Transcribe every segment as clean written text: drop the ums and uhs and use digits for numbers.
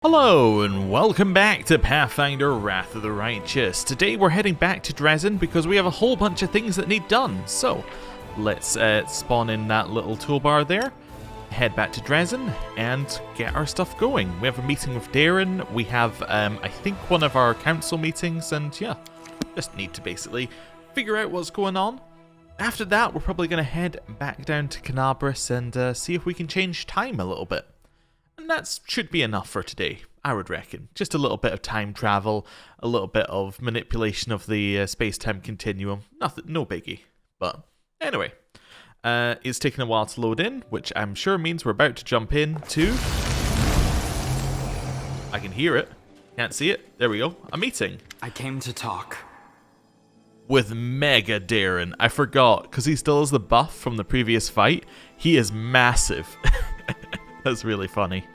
Hello and welcome back to Pathfinder Wrath of the Righteous. Today we're heading back to Dresden because we have a whole bunch of things that need done. So let's spawn in that little toolbar there, head back to Dresden and get our stuff going. We have a meeting with Daeran, we have I think one of our council meetings, and yeah, just need to basically figure out what's going on. After that we're probably going to head back down to Kenabres and see if we can change time a little bit. And that should be enough for today, I would reckon. Just a little bit of time travel, a little bit of manipulation of the space-time continuum. Nothing, no biggie. But anyway, it's taking a while to load in, which I'm sure means we're about to jump into... I can hear it. Can't see it. There we go. A meeting. I came to talk. With Mega Daeran. I forgot, because he still has the buff from the previous fight. He is massive. That's really funny.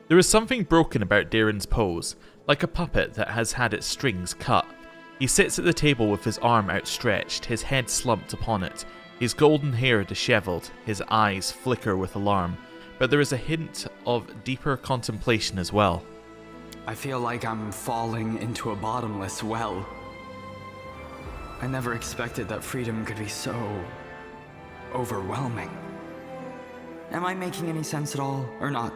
There is something broken about Daeran's pose, like a puppet that has had its strings cut. He sits at the table with his arm outstretched, his head slumped upon it, his golden hair dishevelled, his eyes flicker with alarm, but there is a hint of deeper contemplation as well. I feel like I'm falling into a bottomless well. I never expected that freedom could be so... overwhelming. Am I making any sense at all, or not?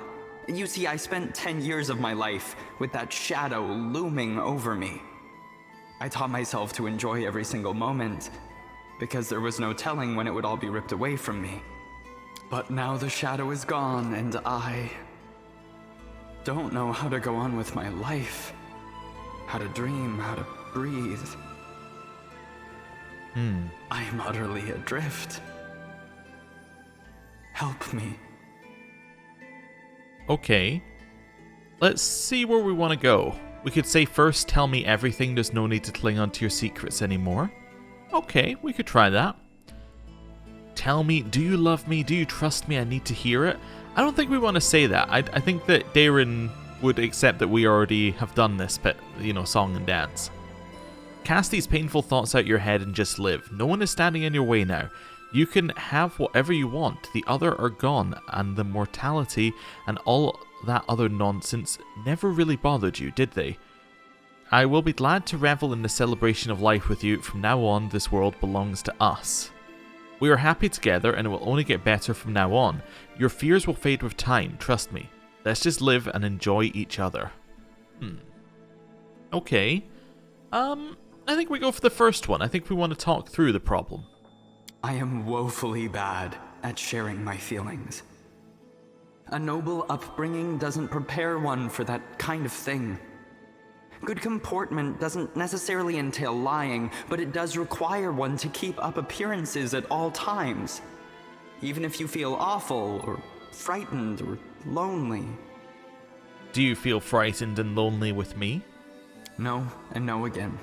You see, I spent 10 years of my life with that shadow looming over me. I taught myself to enjoy every single moment, because there was no telling when it would all be ripped away from me. But now the shadow is gone, and I don't know how to go on with my life. How to dream, how to breathe. I am utterly adrift. Help me. Okay. Let's see where we want to go. We could say first, tell me everything, there's no need to cling on to your secrets anymore. Okay, we could try that. Tell me, do you love me? Do you trust me? I need to hear it. I don't think we want to say that. I think that Daeran would accept that we already have done this bit, song and dance. Cast these painful thoughts out your head and just live. No one is standing in your way now. You can have whatever you want. The other are gone, and the mortality and all that other nonsense never really bothered you, did they? I will be glad to revel in the celebration of life with you. From now on, this world belongs to us. We are happy together, and it will only get better from now on. Your fears will fade with time, trust me. Let's just live and enjoy each other. Okay. I think we go for the first one. I think we want to talk through the problem. I am woefully bad at sharing my feelings. A noble upbringing doesn't prepare one for that kind of thing. Good comportment doesn't necessarily entail lying, but it does require one to keep up appearances at all times. Even if you feel awful, or frightened, or lonely. Do you feel frightened and lonely with me? No, and no again.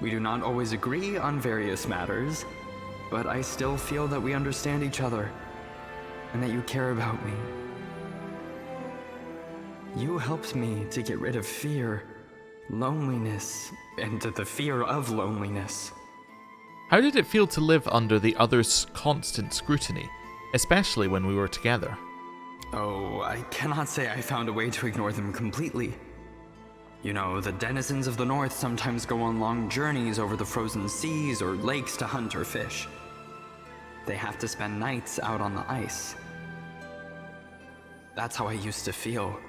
We do not always agree on various matters, but I still feel that we understand each other, and that you care about me. You helped me to get rid of fear, loneliness, and the fear of loneliness. How did it feel to live under the other's constant scrutiny, especially when we were together? Oh, I cannot say I found a way to ignore them completely. You know, the denizens of the north sometimes go on long journeys over the frozen seas or lakes to hunt or fish. They have to spend nights out on the ice. That's how I used to feel.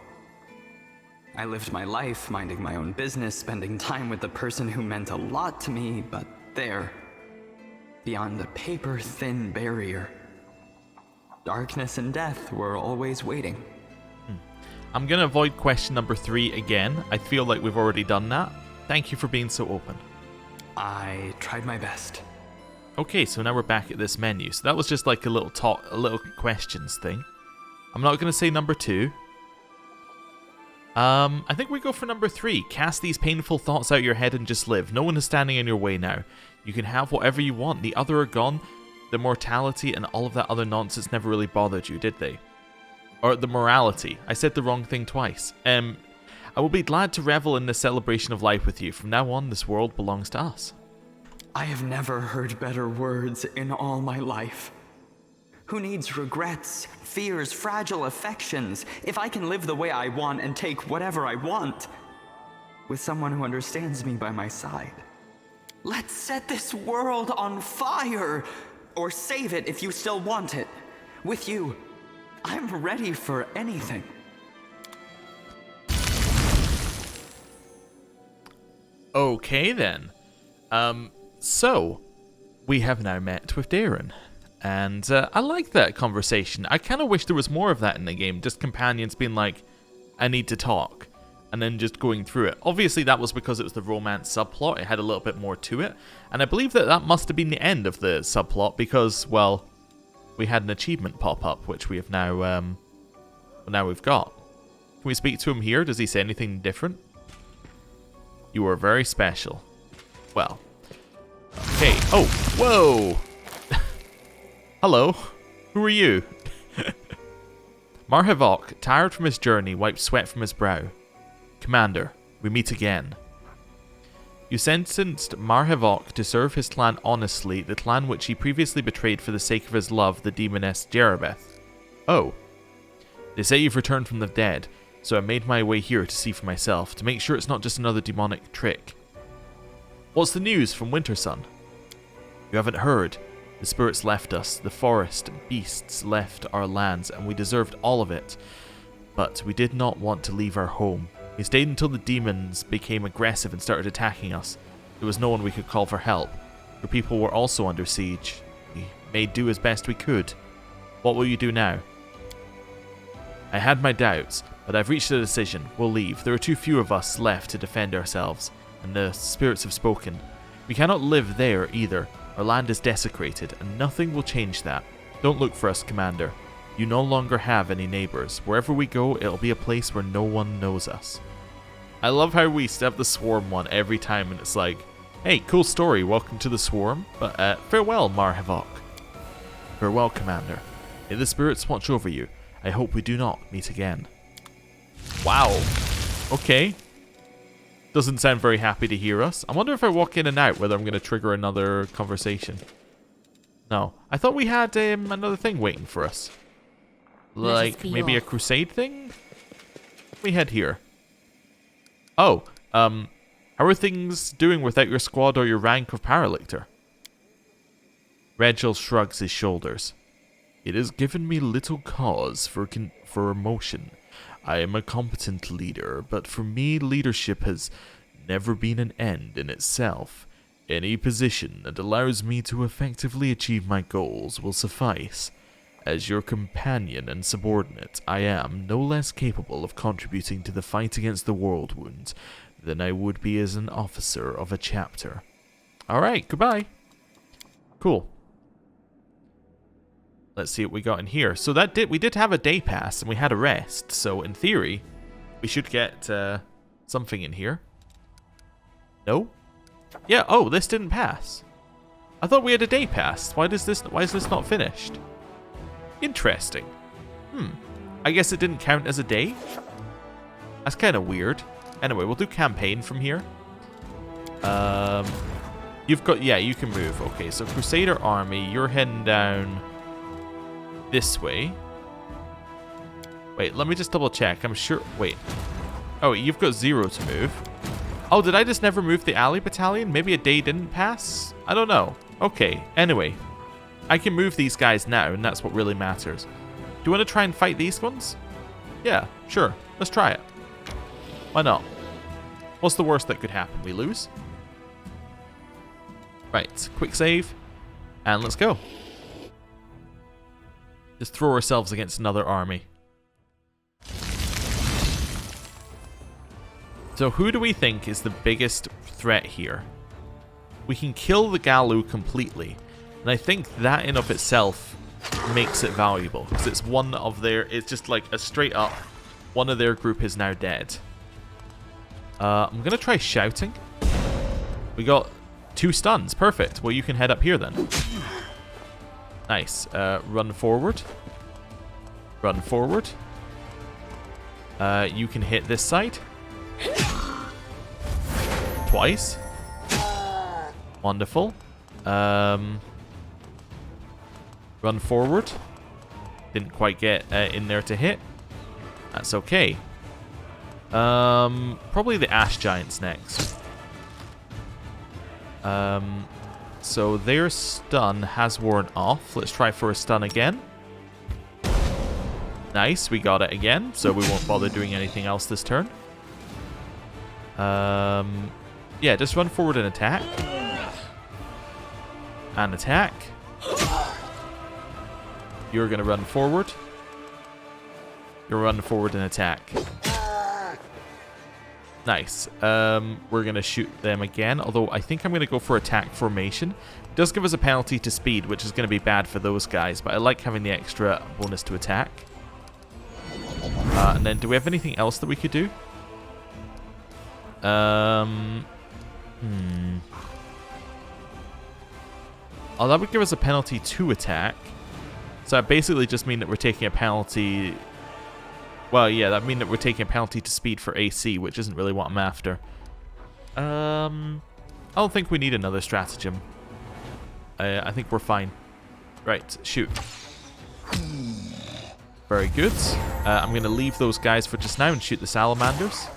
I lived my life minding my own business, spending time with the person who meant a lot to me, but there, beyond the paper-thin barrier, darkness and death were always waiting. I'm going to avoid question number 3 again. I feel like we've already done that. Thank you for being so open. I tried my best. Okay, so now we're back at this menu. So that was just like a little questions thing. I'm not going to say number 2. I think we go for number 3. Cast these painful thoughts out your head and just live. No one is standing in your way now. You can have whatever you want. The other are gone. The mortality and all of that other nonsense never really bothered you, did they? Or the morality. I said the wrong thing twice. I will be glad to revel in the celebration of life with you. From now on, this world belongs to us. I have never heard better words in all my life. Who needs regrets, fears, fragile affections, if I can live the way I want and take whatever I want, with someone who understands me by my side? Let's set this world on fire! Or save it if you still want it. With you, I'm ready for anything. Okay then. So, we have now met with Daeran. And I like that conversation. I kind of wish there was more of that in the game. Just companions being like, I need to talk. And then just going through it. Obviously that was because it was the romance subplot. It had a little bit more to it. And I believe that that must have been the end of the subplot because, well, we had an achievement pop up, which we have now, now we've got. Can we speak to him here? Does he say anything different? You are very special. Well. Okay. Oh, whoa! Hello. Who are you? Marchevak, tired from his journey, wiped sweat from his brow. Commander, we meet again. You sentenced Marchevak to serve his clan honestly, the clan which he previously betrayed for the sake of his love, the demoness Jerebeth. Oh. They say you've returned from the dead, so I made my way here to see for myself, to make sure it's not just another demonic trick. What's the news from Wintersun? You haven't heard. The spirits left us, the forest and beasts left our lands, and we deserved all of it. But we did not want to leave our home. We stayed until the demons became aggressive and started attacking us. There was no one we could call for help. Your people were also under siege. We made do as best we could. What will you do now? I had my doubts, but I've reached a decision. We'll leave. There are too few of us left to defend ourselves, and the spirits have spoken. We cannot live there either. Our land is desecrated, and nothing will change that. Don't look for us, Commander. You no longer have any neighbors. Wherever we go, it'll be a place where no one knows us. I love how we have the Swarm one every time, and it's like, hey, cool story, welcome to the Swarm, but farewell, Marchevak. Farewell, Commander. May the spirits watch over you. I hope we do not meet again. Wow. Okay. Doesn't sound very happy to hear us. I wonder if I walk in and out whether I'm going to trigger another conversation. No. I thought we had another thing waiting for us. Like, maybe a crusade thing? We head here. Oh, how are things doing without your squad or your rank of Paralictor? Regill shrugs his shoulders. It has given me little cause for emotion. I am a competent leader, but for me, leadership has never been an end in itself. Any position that allows me to effectively achieve my goals will suffice. As your companion and subordinate, I am no less capable of contributing to the fight against the Worldwound than I would be as an officer of a chapter. Alright, goodbye. Cool. Let's see what we got in here. So we did have a day pass and we had a rest. So in theory, we should get something in here. No? Yeah, oh, this didn't pass. I thought we had a day pass. Why is this not finished? Interesting. I guess it didn't count as a day? That's kind of weird. Anyway, we'll do campaign from here. You've got, yeah, you can move. Okay, so Crusader army, you're heading down this way. Wait, let me just double check. I'm sure, wait. Oh, you've got 0 to move. Oh, did I just never move the alley battalion? Maybe a day didn't pass? I don't know. Okay, anyway. I can move these guys now, and that's what really matters. Do you want to try and fight these ones? Yeah, sure. Let's try it. Why not? What's the worst that could happen? We lose? Right, quick save. And let's go. Just throw ourselves against another army. So who do we think is the biggest threat here? We can kill the Galu completely. And I think that in of itself makes it valuable. Because it's one of their... It's just like a straight up... One of their group is now dead. I'm going to try shouting. We got 2 stuns. Perfect. Well, you can head up here then. Nice. Run forward. Run forward. You can hit this side. Twice. Wonderful. Run forward. Didn't quite get in there to hit. That's okay. Probably the Ash Giants next. So their stun has worn off. Let's try for a stun again. Nice, we got it again, so we won't bother doing anything else this turn. Yeah, just run forward and attack. And attack. You're going to run forward. You're running forward and attack. Nice. We're going to shoot them again, although I think I'm going to go for attack formation. It does give us a penalty to speed, which is going to be bad for those guys, but I like having the extra bonus to attack. And then, do we have anything else that we could do? Oh, that would give us a penalty to attack. So that basically just mean that we're taking a penalty... Well, yeah, that mean that we're taking a penalty to speed for AC, which isn't really what I'm after. I don't think we need another stratagem. I think we're fine. Right, shoot. Very good. I'm going to leave those guys for just now and shoot the salamanders.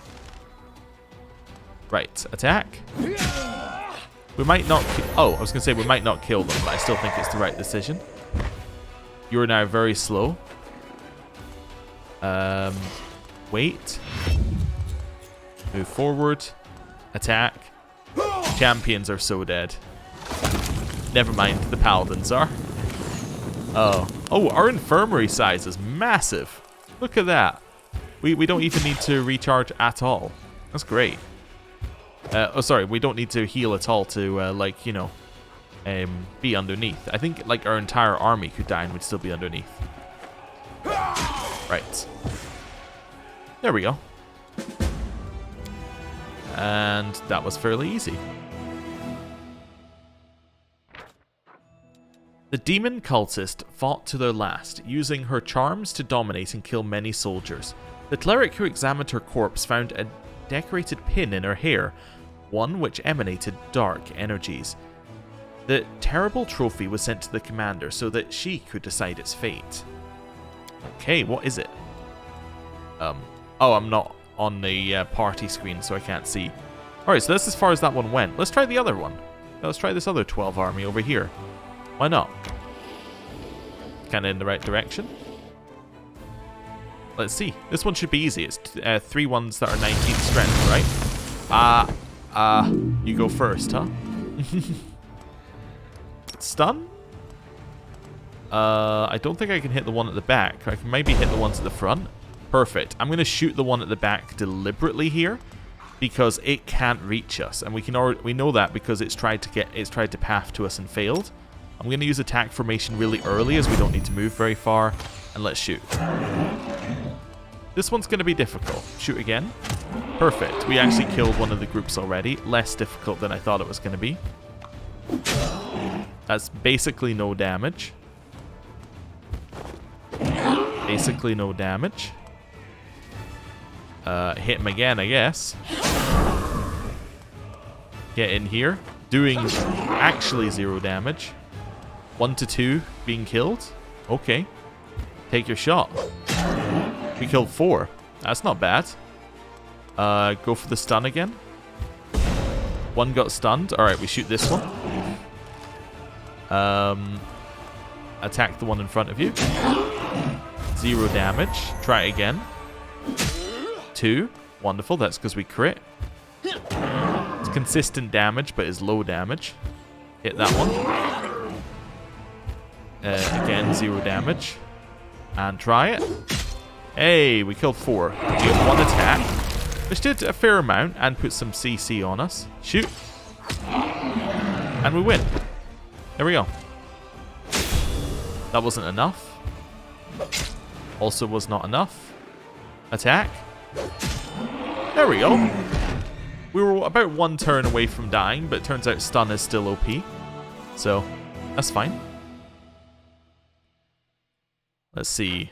Right, attack. We might not... Oh, I was going to say we might not kill them, but I still think it's the right decision. You're now very slow. Wait. Move forward. Attack. Champions are so dead. Never mind, the paladins are. Oh. Oh, our infirmary size is massive. Look at that. We don't even need to recharge at all. That's great. Oh, sorry, we don't need to heal at all to, like, you know, be underneath. I think, like, our entire army could die and we'd still be underneath. Right. There we go. And that was fairly easy. The demon cultist fought to their last, using her charms to dominate and kill many soldiers. The cleric who examined her corpse found a decorated pin in her hair, one which emanated dark energies. The terrible trophy was sent to the commander so that she could decide its fate. Okay, what is it? Oh, I'm not on the party screen, so I can't see. Alright, so that's as far as that one went. Let's try the other one. Let's try this other 12 army over here. Why not? Kind of in the right direction. Let's see. This one should be easy. It's 3 ones that are 19 strength, right? You go first, huh? Stun? I don't think I can hit the one at the back. I can maybe hit the ones at the front. Perfect. I'm going to shoot the one at the back deliberately here because it can't reach us, and we know that because it's tried to path to us and failed. I'm going to use attack formation really early as we don't need to move very far, and let's shoot. This one's going to be difficult. Shoot again. Perfect. We actually killed one of the groups already. Less difficult than I thought it was going to be. That's basically no damage. Basically no damage. Hit him again, I guess. Get in here. Doing actually 0 damage. 1 to 2 being killed. Okay. Take your shot. We killed 4. That's not bad. Go for the stun again. 1 got stunned. Alright, we shoot this one. Attack the one in front of you. 0 damage. Try it again. 2. Wonderful. That's because we crit. It's consistent damage, but is low damage. Hit that one. Again, 0 damage. And try it. Hey, we killed 4. We have 1 attack, which did a fair amount and put some CC on us. Shoot. And we win. There we go. That wasn't enough. Also was not enough. Attack. There we go. We were about 1 turn away from dying, but it turns out stun is still OP. So, that's fine. Let's see.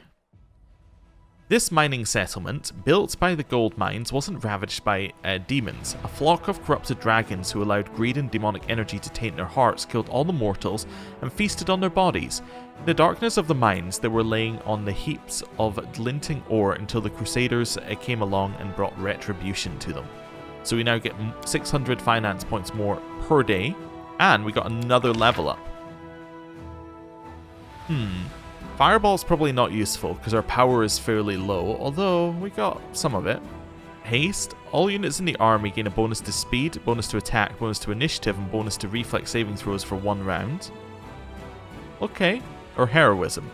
This mining settlement, built by the gold mines, wasn't ravaged by demons. A flock of corrupted dragons who allowed greed and demonic energy to taint their hearts killed all the mortals and feasted on their bodies. In the darkness of the mines, they were laying on the heaps of glinting ore until the Crusaders came along and brought retribution to them. So we now get 600 finance points more per day, and we got another level up. Fireball's probably not useful because our power is fairly low, although we got some of it. Haste. All units in the army gain a bonus to speed, bonus to attack, bonus to initiative, and bonus to reflex saving throws for 1 round. Okay. Or heroism.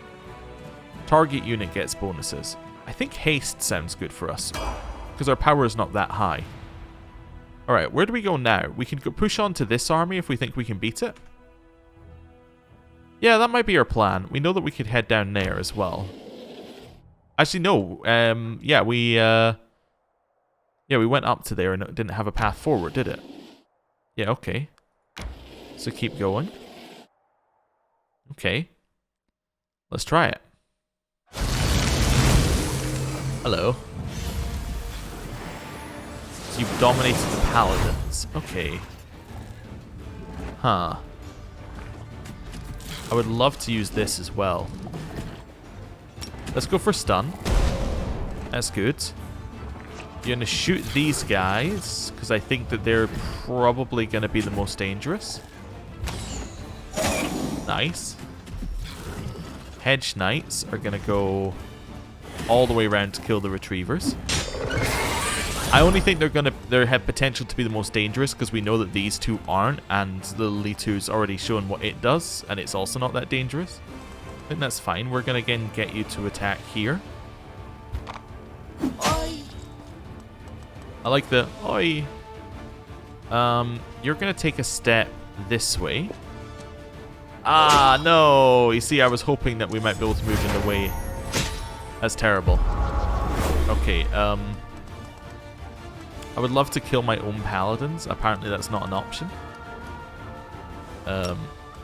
Target unit gets bonuses. I think haste sounds good for us because our power is not that high. Alright, where do we go now? We can go push on to this army if we think we can beat it. Yeah, that might be our plan. We know that we could head down there as well. Actually, no. Yeah, we went up to there and it didn't have a path forward, did it? Yeah, okay. So keep going. Okay. Let's try it. Hello. So you've dominated the paladins. Okay. Huh. I would love to use this as well. Let's go for stun. That's good. You're going to shoot these guys, because I think that they're probably going to be the most dangerous. Nice. Hedge Knights are going to go all the way around to kill the Retrievers. I only think they have potential to be the most dangerous because we know that these two aren't, and the Litu's already shown what it does, and it's also not that dangerous. I think that's fine. We're going to again get you to attack here. Oi. I like the oi. You're going to take a step this way. Ah, no. You see, I was hoping that we might be able to move in the way. That's terrible. Okay, I would love to kill my own paladins. Apparently that's not an option. No,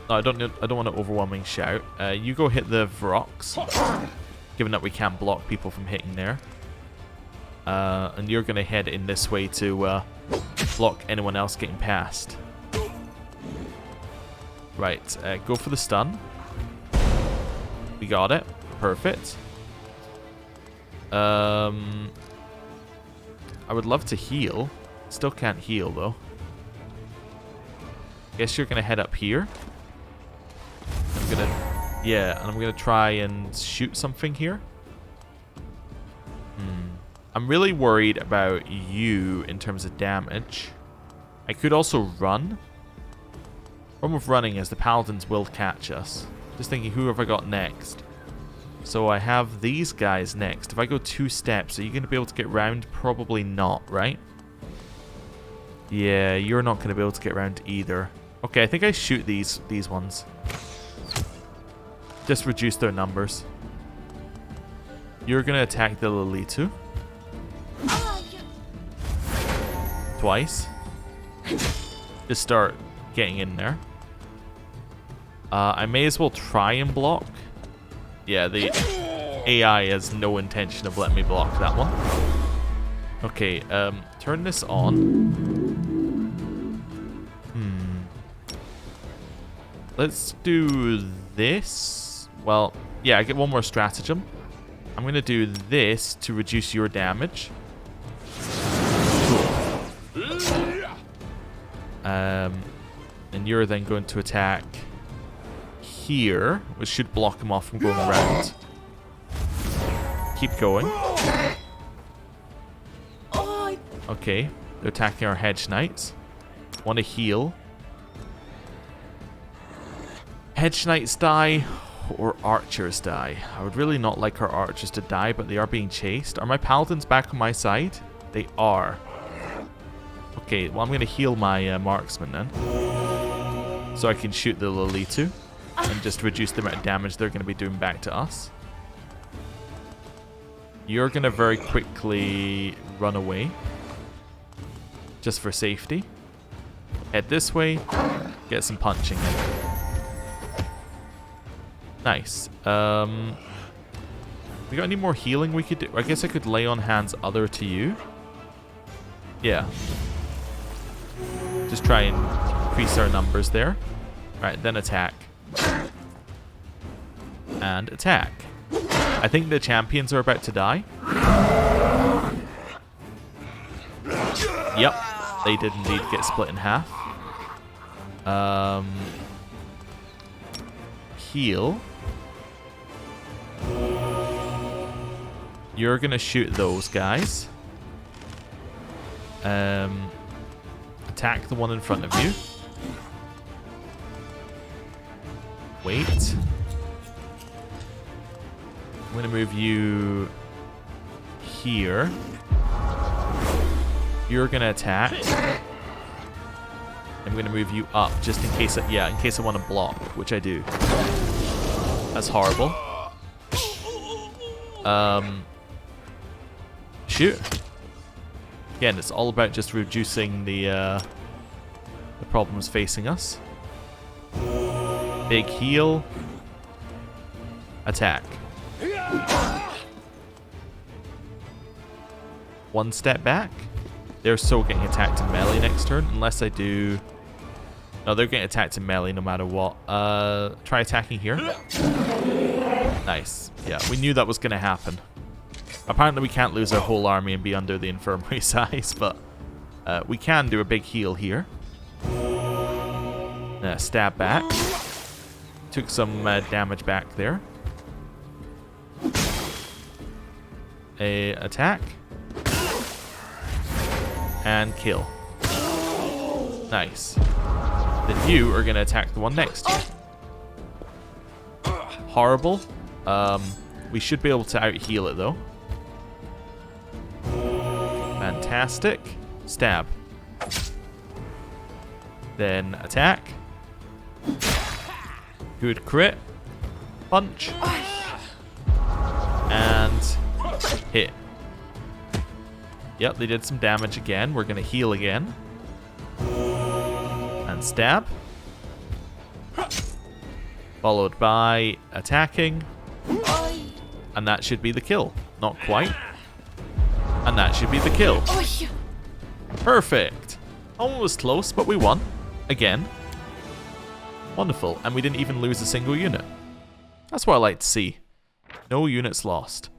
I don't want an overwhelming shout. You go hit the Vrox, given that we can't block people from hitting there. And you're going to head in this way to block anyone else getting past. Right, go for the stun. We got it. Perfect. I would love to heal. Still can't heal, though. Guess you're going to head up here. I'm going to... Yeah, and I'm going to try and shoot something here. I'm really worried about you in terms of damage. I could also run. Problem with running is the paladins will catch us. Just thinking, who have I got next? So I have these guys next. If I go 2 steps, are you going to be able to get round? Probably not, right? Yeah, you're not going to be able to get round either. Okay, I think I shoot these ones. Just reduce their numbers. You're going to attack the Lilitu. Twice. Just start getting in there. I may as well try and block. Yeah, the AI has no intention of letting me block that one. Okay, turn this on. Let's do this. Well, yeah, I get one more stratagem. I'm going to do this to reduce your damage. Cool. And you're then going to attack here, which should block him off from going around. Keep going. Okay, they're attacking our Hedge Knights. Want to heal. Hedge Knights die, or Archers die. I would really not like our Archers to die, but they are being chased. Are my Paladins back on my side? They are. Okay, well, I'm going to heal my Marksman then. So I can shoot the Lilitu and just reduce the amount of damage they're going to be doing back to us. You're going to very quickly run away. Just for safety. Head this way. Get some punching in. Nice. We got any more healing we could do? I guess I could lay on hands other to you. Yeah. Just try and increase our numbers there. Right, then attack. And attack. I think the champions are about to die. Yep, they did indeed get split in half. Heal. You're gonna shoot those guys. Attack the one in front of you. Wait. I'm gonna move you here. You're gonna attack. I'm gonna move you up just in case. In case I want to block, which I do. That's horrible. Shoot. Again, it's all about just reducing the problems facing us. Big heal. Attack. One step back. They're still getting attacked in melee next turn, unless I do... No, they're getting attacked in melee no matter what. Try attacking here. Nice. Yeah, we knew that was going to happen. Apparently we can't lose our whole army and be under the infirmary size, but we can do a big heal here. Stab back. Took some damage back there. Attack. And kill. Nice. Then you are going to attack the one next to you. Horrible. We should be able to out-heal it, though. Fantastic. Stab. Then attack. Good crit. Punch. And hit. Yep, they did some damage again. We're going to heal again. And stab. Followed by attacking. And that should be the kill. Not quite. And that should be the kill. Perfect. Almost close, but we won. Again. Wonderful. And we didn't even lose a single unit. That's what I like to see. No units lost.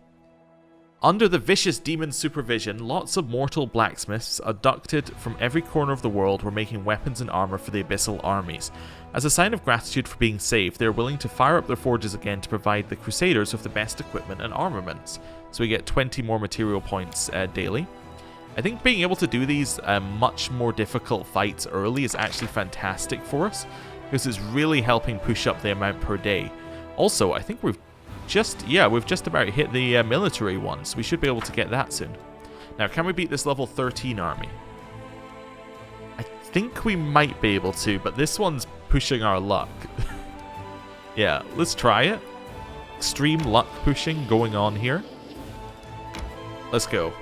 Under the vicious demon supervision, lots of mortal blacksmiths, abducted from every corner of the world, were making weapons and armor for the abyssal armies. As a sign of gratitude for being saved, they are willing to fire up their forges again to provide the Crusaders with the best equipment and armaments. So we get 20 more material points daily. I think being able to do these much more difficult fights early is actually fantastic for us, because it's really helping push up the amount per day. Also, I think we've just about hit the military one, so we should be able to get that soon. Now, can we beat this level 13 army? I think we might be able to, but this one's pushing our luck. Yeah, let's try it. Extreme luck pushing going on here. Let's go.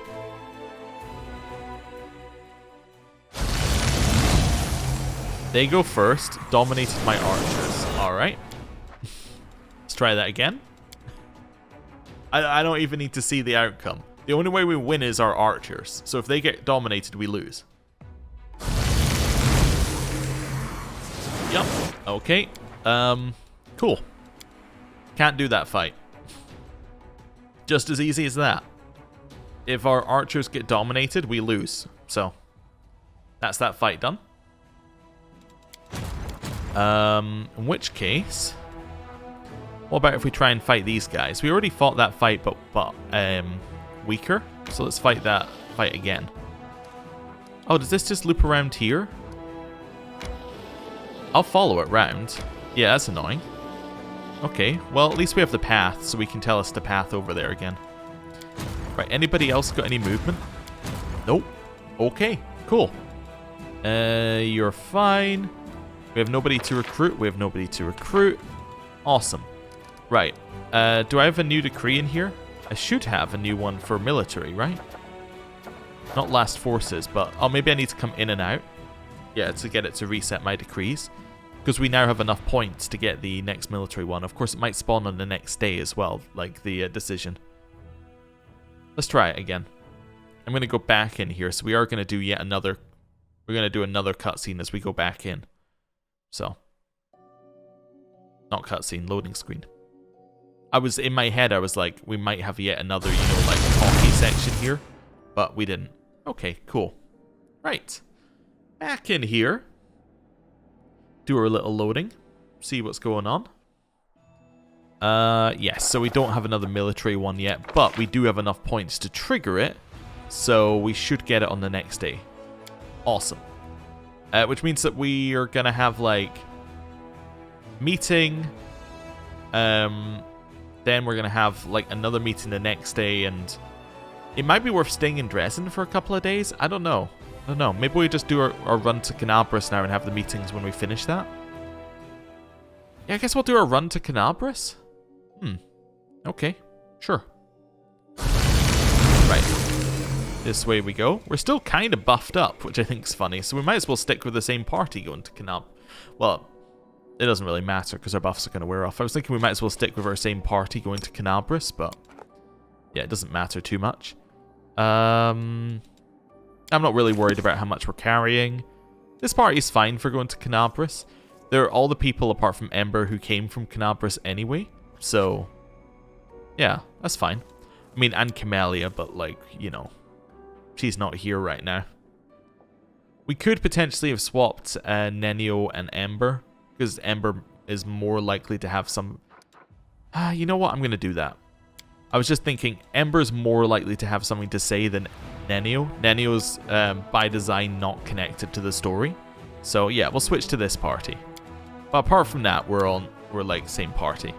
They go first, dominated my archers. Alright. Let's try that again. I don't even need to see the outcome. The only way we win is our archers. So if they get dominated, we lose. Yup. Okay. Cool. Can't do that fight. Just as easy as that. If our archers get dominated, we lose. So that's that fight done. In which case, what about if we try and fight these guys? We already fought that fight, but weaker. So let's fight that fight again. Oh, does this just loop around here? I'll follow it round. Yeah, that's annoying. Okay, well, at least we have the path, so we can tell us the path over there again. Right, anybody else got any movement? Nope. Okay, cool. You're fine. We have nobody to recruit. We have nobody to recruit. Awesome. Right. Do I have a new decree in here? I should have a new one for military, right? Not last forces, but... Oh, maybe I need to come in and out. Yeah, to get it to reset my decrees. Because we now have enough points to get the next military one. Of course, it might spawn on the next day as well, like the decision. Let's try it again. I'm going to go back in here. So we are going to do yet another... We're going to do another cutscene as we go back in. So. Not cutscene, loading screen. In my head, I was like, we might have yet another, like, talkie section here. But we didn't. Okay, cool. Right. Back in here. Do our little loading. See what's going on. Yes, so we don't have another military one yet, but we do have enough points to trigger it, so we should get it on the next day. Awesome. Which means that we are gonna have, like, meeting, then we're gonna have, like, another meeting the next day, and it might be worth staying in Dresden for a couple of days. I don't know. Maybe we just do our run to Kenabres now and have the meetings when we finish that. Yeah, I guess we'll do our run to Kenabres. Okay, sure. Right. This way we go. We're still kind of buffed up, which I think is funny, so we might as well stick with the same party going to Kenabres. Well, it doesn't really matter because our buffs are going to wear off. I was thinking we might as well stick with our same party going to Kenabres, but yeah, it doesn't matter too much. I'm not really worried about how much we're carrying. This party's fine for going to Kenabres. They're all the people apart from Ember who came from Kenabres anyway, so yeah, that's fine. I mean, and Camellia, but like, she's not here right now. We could potentially have swapped Nenio and Ember, because Ember is more likely to have some... you know what? I'm going to do that. I was just thinking, Ember's more likely to have something to say than Nenio. Nenio's, by design, not connected to the story. So yeah, we'll switch to this party. But apart from that, we're like same party.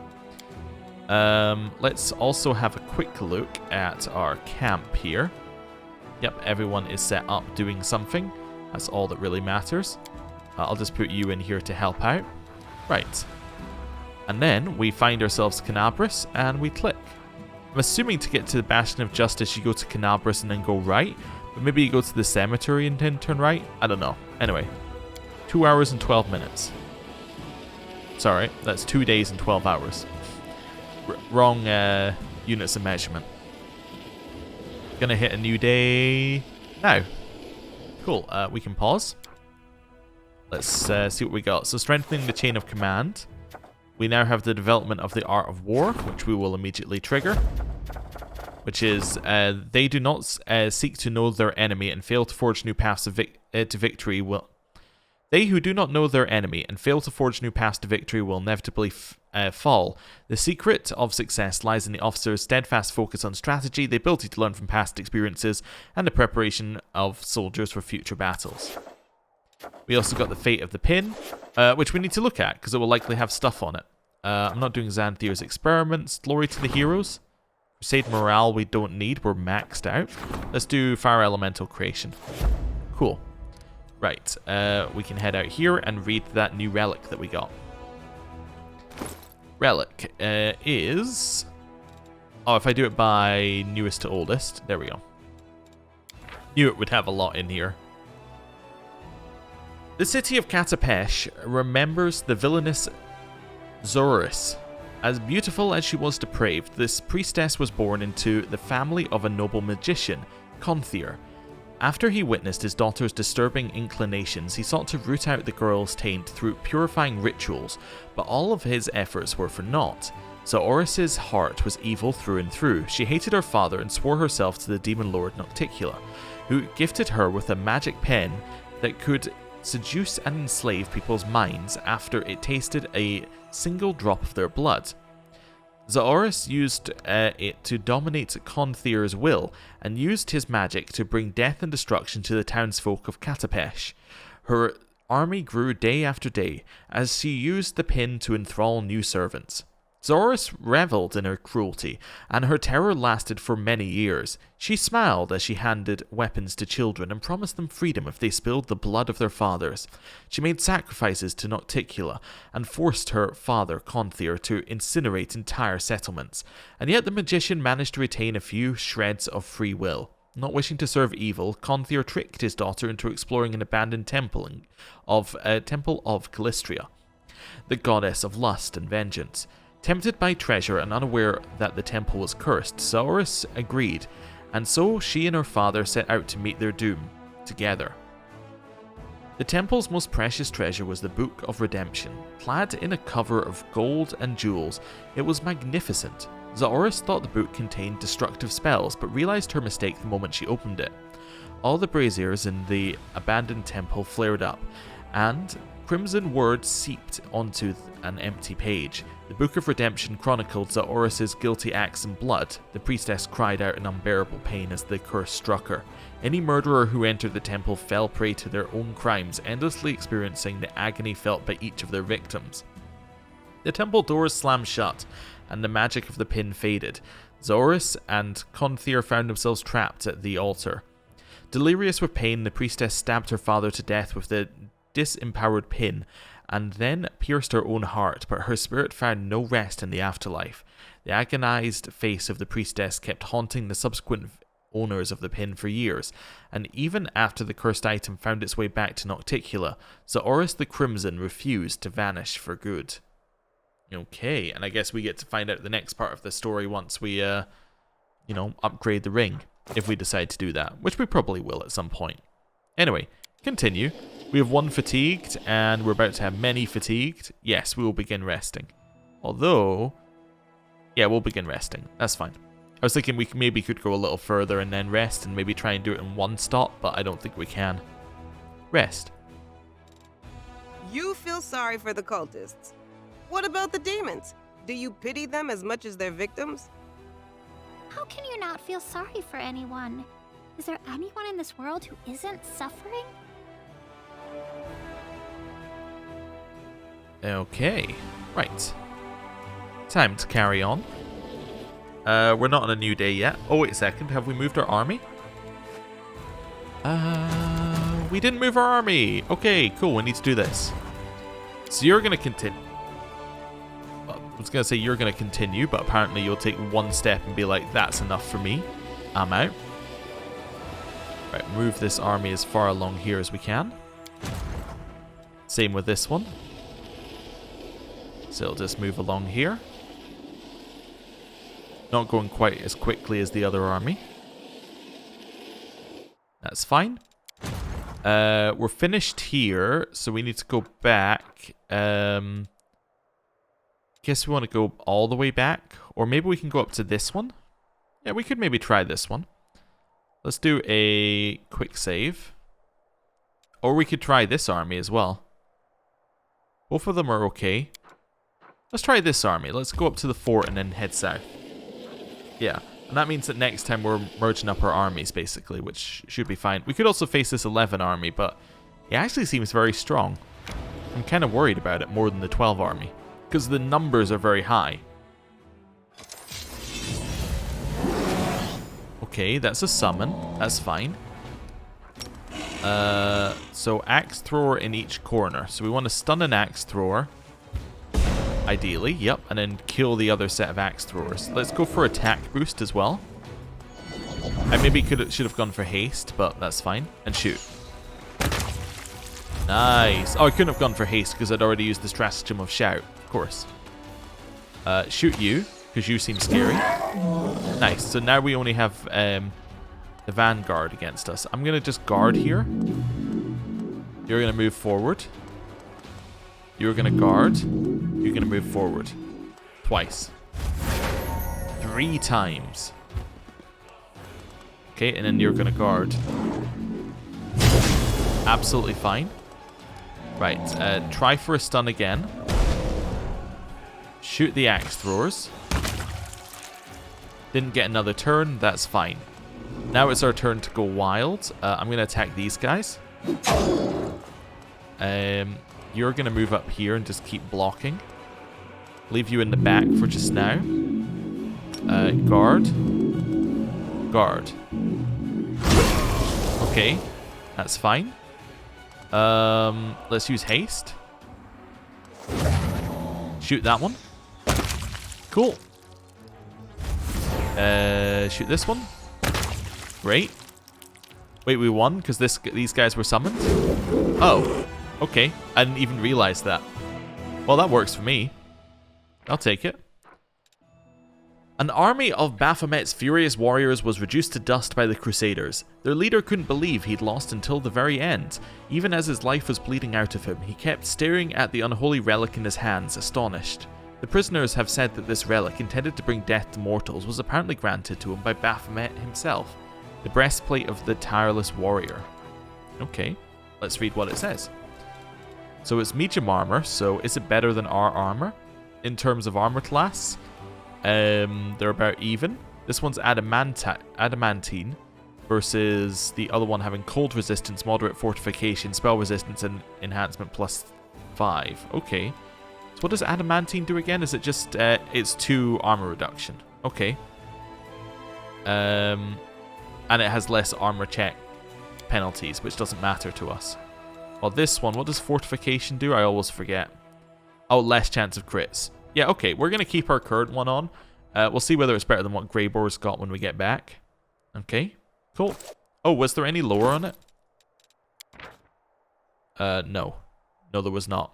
Let's also have a quick look at our camp here. Yep, everyone is set up doing something. That's all that really matters. I'll just put you in here to help out. Right. And then we find ourselves Kenabres and we click. I'm assuming to get to the Bastion of Justice you go to Kenabres and then go right. But maybe you go to the cemetery and then turn right? I don't know. Anyway. 2 hours and 12 minutes. Sorry, that's 2 days and 12 hours. Wrong units of measurement. Gonna hit a new day now. Cool, we can pause. Let's see what we got. So strengthening the chain of command. We now have the development of the art of war, which we will immediately trigger. Which is, they do not seek to know their enemy and fail to forge new paths to victory will... They who do not know their enemy and fail to forge new paths to victory will inevitably fall. The secret of success lies in the officer's steadfast focus on strategy, the ability to learn from past experiences, and the preparation of soldiers for future battles. We also got the fate of the pin, which we need to look at, because it will likely have stuff on it. I'm not doing Xanthir's experiments. Glory to the heroes. Crusade morale we don't need, we're maxed out. Let's do fire elemental creation. Cool. Right, we can head out here and read that new relic that we got. Relic is... Oh, if I do it by newest to oldest. There we go. Knew it would have a lot in here. The city of Katapesh remembers the villainous Sarkoris. As beautiful as she was depraved, this priestess was born into the family of a noble magician, Conthir. After he witnessed his daughter's disturbing inclinations, he sought to root out the girl's taint through purifying rituals, but all of his efforts were for naught. Sarkoris' heart was evil through and through. She hated her father and swore herself to the demon lord Nocticula, who gifted her with a magic pen that could seduce and enslave people's minds after it tasted a single drop of their blood. Sarkoris used it to dominate Conthir's will, and used his magic to bring death and destruction to the townsfolk of Katapesh. Her army grew day after day, as she used the pin to enthrall new servants. Sarkoris reveled in her cruelty, and her terror lasted for many years. She smiled as she handed weapons to children and promised them freedom if they spilled the blood of their fathers. She made sacrifices to Nocticula, and forced her father, Conthir, to incinerate entire settlements. And yet the magician managed to retain a few shreds of free will. Not wishing to serve evil, Conthir tricked his daughter into exploring an abandoned temple of Calistria, the goddess of lust and vengeance. Tempted by treasure and unaware that the temple was cursed, Sarkoris agreed, And so she and her father set out to meet their doom, together. The temple's most precious treasure was the Book of Redemption. Clad in a cover of gold and jewels, it was magnificent. Sarkoris thought the book contained destructive spells, but realized her mistake the moment she opened it. All the braziers in the abandoned temple flared up, and crimson words seeped onto an empty page. The Book of Redemption chronicled Sarkoris' guilty acts and blood. The priestess cried out in unbearable pain as the curse struck her. Any murderer who entered the temple fell prey to their own crimes, endlessly experiencing the agony felt by each of their victims. The temple doors slammed shut, and the magic of the pin faded. Sarkoris and Conthir found themselves trapped at the altar. Delirious with pain, the priestess stabbed her father to death with the disempowered pin, and then pierced her own heart, but her spirit found no rest in the afterlife. The agonized face of the priestess kept haunting the subsequent owners of the pin for years, and even after the cursed item found its way back to Nocticula, Sarkoris the Crimson refused to vanish for good. Okay, and I guess we get to find out the next part of the story once we, upgrade the ring, if we decide to do that, which we probably will at some point. Anyway, continue. We have one fatigued, and we're about to have many fatigued. Yes, we will begin resting. Although, yeah, we'll begin resting. That's fine. I was thinking we maybe could go a little further and then rest and maybe try and do it in one stop, but I don't think we can. Rest. You feel sorry for the cultists. What about the demons? Do you pity them as much as their victims? How can you not feel sorry for anyone? Is there anyone in this world who isn't suffering? Okay, right. Time to carry on. We're not on a new day yet. Oh, wait a second. Have we moved our army? We didn't move our army. Okay, cool. We need to do this. So you're going to continue. Well, I was going to say you're going to continue, but apparently you'll take one step and be like, that's enough for me. I'm out. Right, move this army as far along here as we can. Same with this one. So it'll just move along here. Not going quite as quickly as the other army. That's fine. We're finished here, so we need to go back. Guess we want to go all the way back. Or maybe we can go up to this one. Yeah, we could maybe try this one. Let's do a quick save. Or we could try this army as well. Both of them are okay. Let's try this army. Let's go up to the fort and then head south. Yeah, and that means that next time we're merging up our armies, basically, which should be fine. We could also face this 11 army, but it actually seems very strong. I'm kind of worried about it more than the 12 army, because the numbers are very high. Okay, that's a summon. That's fine. So axe thrower in each corner. So we want to stun an axe thrower. Ideally, yep, and then kill the other set of axe throwers. Let's go for attack boost as well. I maybe should have gone for haste, but that's fine. And shoot. Nice. Oh, I couldn't have gone for haste because I'd already used the stratagem of shout, of course. Shoot you, because you seem scary. Nice. So now we only have the vanguard against us. I'm going to just guard here. You're going to move forward. You're going to guard. You're going to move forward. Twice. 3 times. Okay, and then you're going to guard. Absolutely fine. Right, try for a stun again. Shoot the axe throwers. Didn't get another turn, that's fine. Now it's our turn to go wild. I'm going to attack these guys. You're going to move up here and just keep blocking. Leave you in the back for just now. Guard. Guard. Okay, that's fine. Let's use haste. Shoot that one. Cool. Shoot this one. Great. Wait, we won because these guys were summoned? Oh, okay. I didn't even realize that. Well, that works for me. I'll take it. An army of Baphomet's furious warriors was reduced to dust by the Crusaders. Their leader couldn't believe he'd lost until the very end. Even as his life was bleeding out of him, he kept staring at the unholy relic in his hands, astonished. The prisoners have said that this relic, intended to bring death to mortals, was apparently granted to him by Baphomet himself. The breastplate of the tireless warrior. Okay, let's read what it says. So it's medium armor, so is it better than our armor? In terms of armor class? They're about even. This one's adamantine versus the other one having cold resistance, moderate fortification, spell resistance, and enhancement +5. Okay. So what does adamantine do again? Is it just it's 2 armor reduction? Okay. And it has less armor check penalties, which doesn't matter to us. Well, this one, what does fortification do? I always forget. Oh, less chance of crits. Yeah, okay, we're going to keep our current one on. We'll see whether it's better than what Greyboar's got when we get back. Okay, cool. Oh, was there any lower on it? No. No, there was not.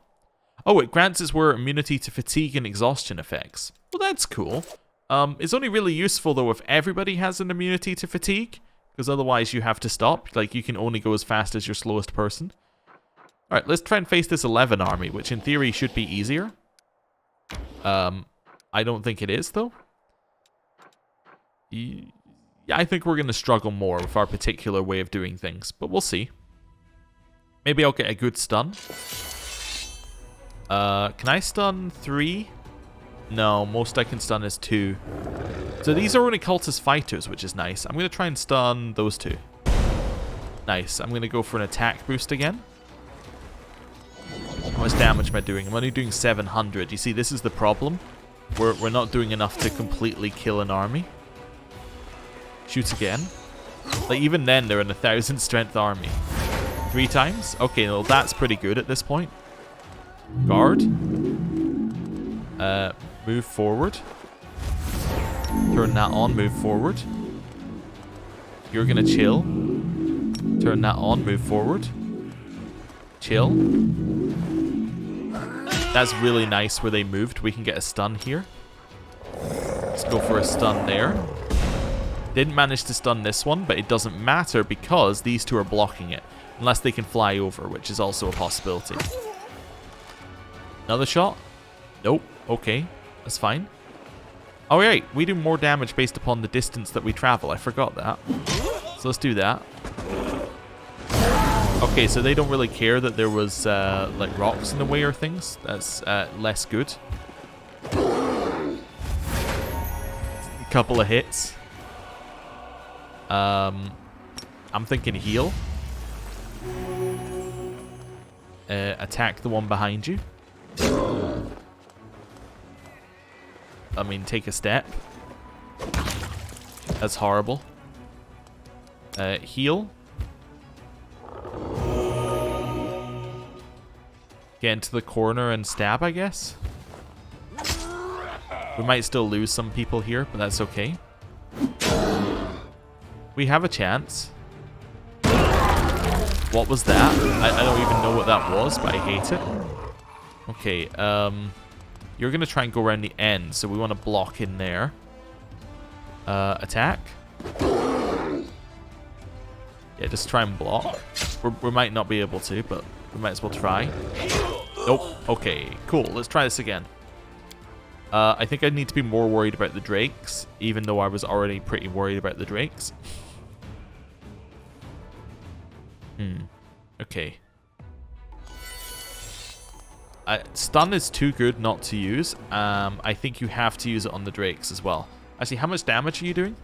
Oh, it grants its wearer immunity to fatigue and exhaustion effects. Well, that's cool. It's only really useful, though, if everybody has an immunity to fatigue, because otherwise you have to stop. Like, you can only go as fast as your slowest person. Alright, let's try and face this 11 army, which in theory should be easier. I don't think it is, though. Yeah, I think we're going to struggle more with our particular way of doing things, but we'll see. Maybe I'll get a good stun. Can I stun 3? No, most I can stun is 2. So these are only cultist fighters, which is nice. I'm going to try and stun those 2. Nice. I'm going to go for an attack boost again. How much damage am I doing? I'm only doing 700. You see, this is the problem. We're not doing enough to completely kill an army. Shoot again. Like, even then, they're an 1,000 strength army. 3 times? Okay, well, that's pretty good at this point. Guard. Move forward. Turn that on, move forward. You're gonna chill. Turn that on, move forward. Chill. That's really nice where they moved. We can get a stun here. Let's go for a stun there. Didn't manage to stun this one, but it doesn't matter because these 2 are blocking it. Unless they can fly over, which is also a possibility. Another shot? Nope. Okay. That's fine. Oh, right. We do more damage based upon the distance that we travel. I forgot that. So let's do that. Okay, so they don't really care that there was, like, rocks in the way or things. That's less good. A couple of hits. I'm thinking heal. Attack the one behind you. I mean, take a step. That's horrible. Heal. Get into the corner and stab, I guess. We might still lose some people here, but that's okay. We have a chance. What was that? I don't even know what that was, but I hate it. Okay, you're going to try and go around the end, so we want to block in there. Attack. Yeah, just try and block. We might not be able to, but we might as well try. Nope. Okay, cool. Let's try this again. I think I need to be more worried about the drakes, even though I was already pretty worried about the drakes. Okay. Stun is too good not to use. I think you have to use it on the drakes as well. Actually, how much damage are you doing?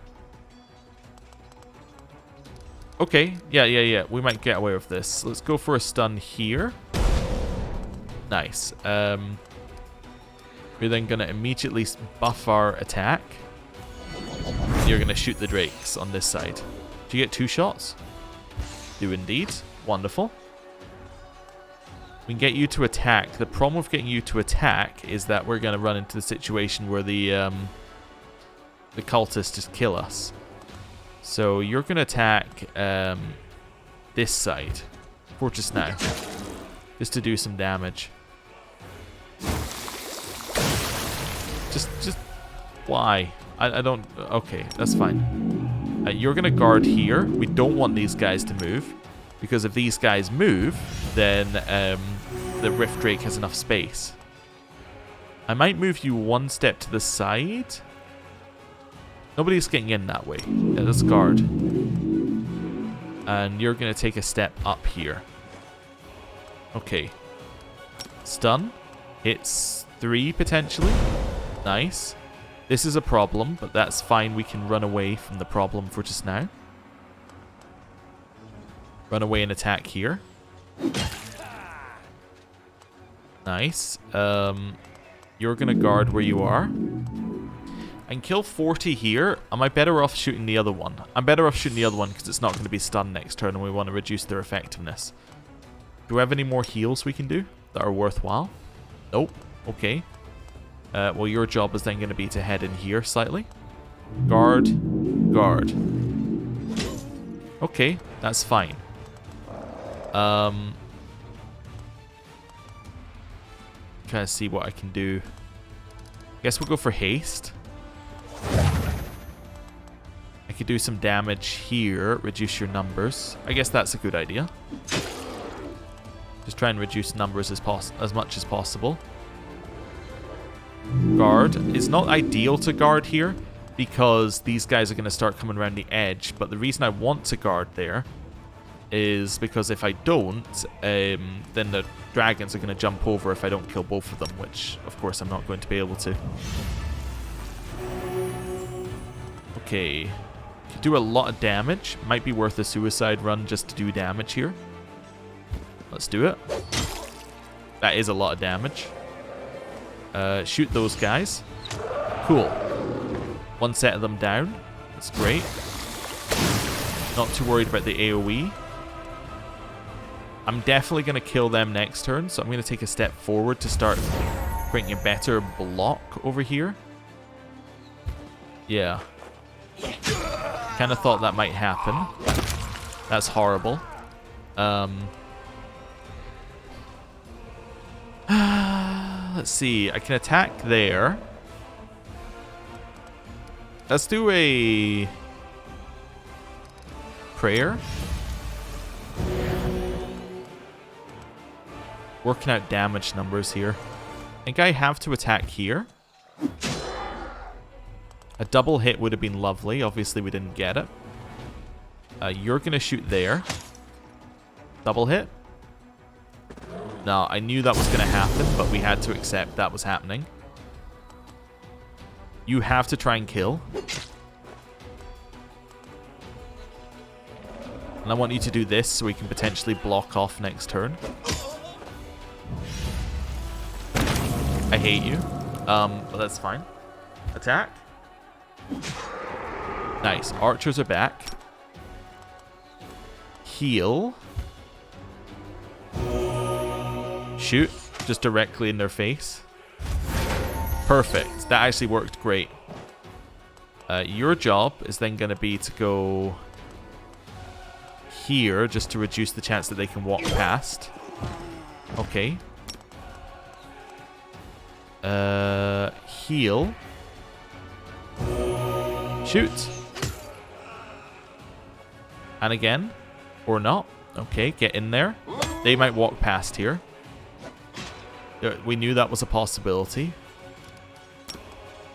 Okay, yeah. We might get away with this. Let's go for a stun here. Nice. We're then going to immediately buff our attack. You're going to shoot the drakes on this side. Do you get 2 shots? Do indeed. Wonderful. We can get you to attack. The problem with getting you to attack is that we're going to run into the situation where the cultists just kill us. So you're going to attack this side for just now, just to do some damage. Just why? I don't... Okay, that's fine. You're going to guard here. We don't want these guys to move. Because if these guys move, then the Rift Drake has enough space. I might move you one step to the side. Nobody's getting in that way. Yeah, let's guard. And you're going to take a step up here. Okay. Stun. Hits 3 potentially. Nice. This is a problem, but that's fine. We can run away from the problem for just now. Run away and attack here. Nice. You're going to guard where you are. And kill 40 here. Am I better off shooting the other one? I'm better off shooting the other one because it's not going to be stunned next turn and we want to reduce their effectiveness. Do we have any more heals we can do that are worthwhile? Nope. Okay. Well, your job is then going to be to head in here slightly. Guard. Guard. Okay, that's fine. Trying to see what I can do. Guess we'll go for haste. I could do some damage here, reduce your numbers. I guess that's a good idea. Just try and reduce numbers as much as possible. Guard. It's not ideal to guard here because these guys are going to start coming around the edge, but the reason I want to guard there is because if I don't, then the dragons are going to jump over if I don't kill both of them, which of course I'm not going to be able to. Okay. Could do a lot of damage. Might be worth a suicide run just to do damage here. Let's do it. That is a lot of damage. Shoot those guys. Cool. One set of them down. That's great. Not too worried about the AoE. I'm definitely going to kill them next turn, so I'm going to take a step forward to start creating a better block over here. Yeah. Kind of thought that might happen. That's horrible. Let's see. I can attack there. Let's do a prayer. Working out damage numbers here. I think I have to attack here. A double hit would have been lovely. Obviously, we didn't get it. You're going to shoot there. Double hit. No, I knew that was going to happen, but we had to accept that was happening. You have to try and kill. And I want you to do this so we can potentially block off next turn. I hate you. But that's fine. Attack. Nice. Archers are back. Heal. Shoot. Just directly in their face. Perfect. That actually worked great. Your job is then going to be to go here just to reduce the chance that they can walk past. Okay. Heal. Shoot. And again. Or not. Okay, get in there. They might walk past here. We knew that was a possibility.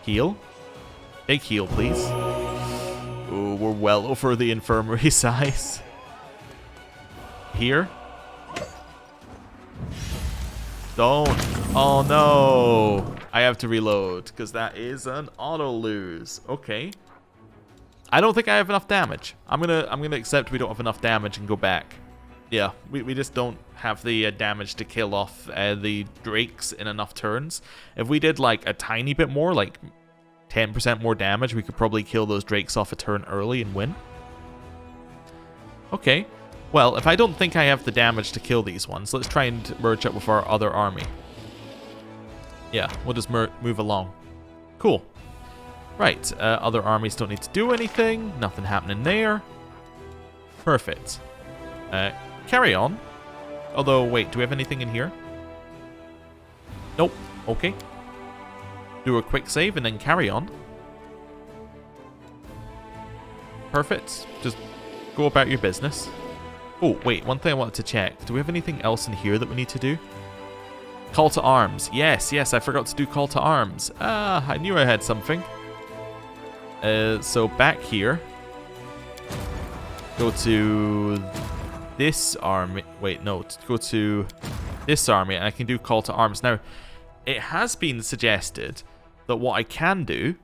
Heal. Big heal, please. Ooh, we're well over the infirmary size. Here. Don't. Oh no. I have to reload because that is an auto lose. Okay. I don't think I have enough damage. I'm gonna accept we don't have enough damage and go back. Yeah, we just don't have the damage to kill off the drakes in enough turns. If we did like a tiny bit more, like 10% more damage, we could probably kill those drakes off a turn early and win. Okay. Well, if I don't think I have the damage to kill these ones, let's try and merge up with our other army. Yeah, we'll just move along. Cool. Right, other armies don't need to do anything. Nothing happening there. Perfect. Carry on. Although, wait, do we have anything in here? Nope. Okay. Do a quick save and then carry on. Perfect. Just go about your business. Oh, wait. One thing I wanted to check. Do we have anything else in here that we need to do? Call to arms. Yes, I forgot to do call to arms. Ah, I knew I had something. So back here. Go to this army. Wait, no. Go to this army and I can do call to arms. Now, it has been suggested that what I can do,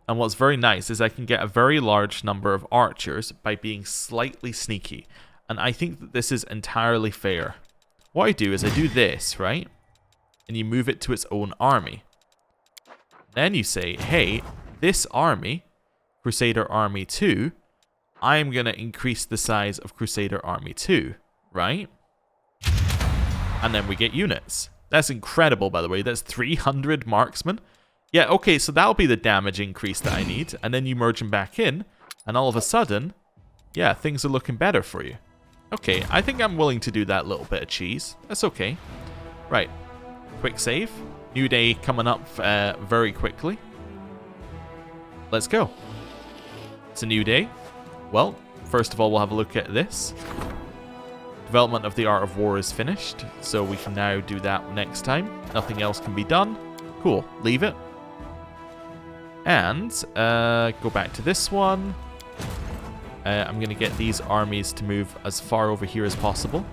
and what's very nice, is I can get a very large number of archers by being slightly sneaky. And I think that this is entirely fair. What I do is I do this, right? And you move it to its own army. Then you say, hey, this army, Crusader Army 2, I am going to increase the size of Crusader Army 2, right? And then we get units. That's incredible, by the way. That's 300 marksmen. Yeah, okay, so that'll be the damage increase that I need. And then you merge them back in, and all of a sudden, yeah, things are looking better for you. Okay, I think I'm willing to do that little bit of cheese. That's okay. Right. Quick save. New day coming up very quickly. Let's go. It's a new day. Well, first of all, we'll have a look at this. Development of the Art of War is finished, so we can now do that next time. Nothing else can be done. Cool. Leave it. And go back to this one. I'm going to get these armies to move as far over here as possible.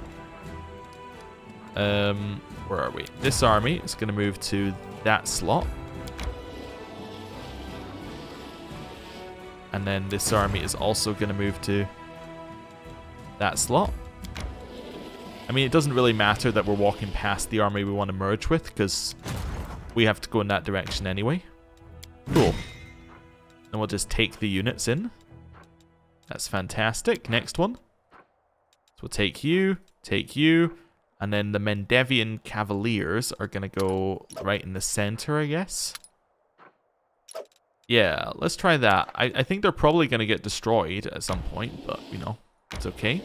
Where are we? This army is going to move to that slot. And then this army is also going to move to that slot. I mean, it doesn't really matter that we're walking past the army we want to merge with, because we have to go in that direction anyway. Cool. And we'll just take the units in. That's fantastic. Next one. So we'll take you, and then the Mendevian Cavaliers are going to go right in the center, I guess. Yeah, let's try that. I think they're probably going to get destroyed at some point, but, you know, it's okay.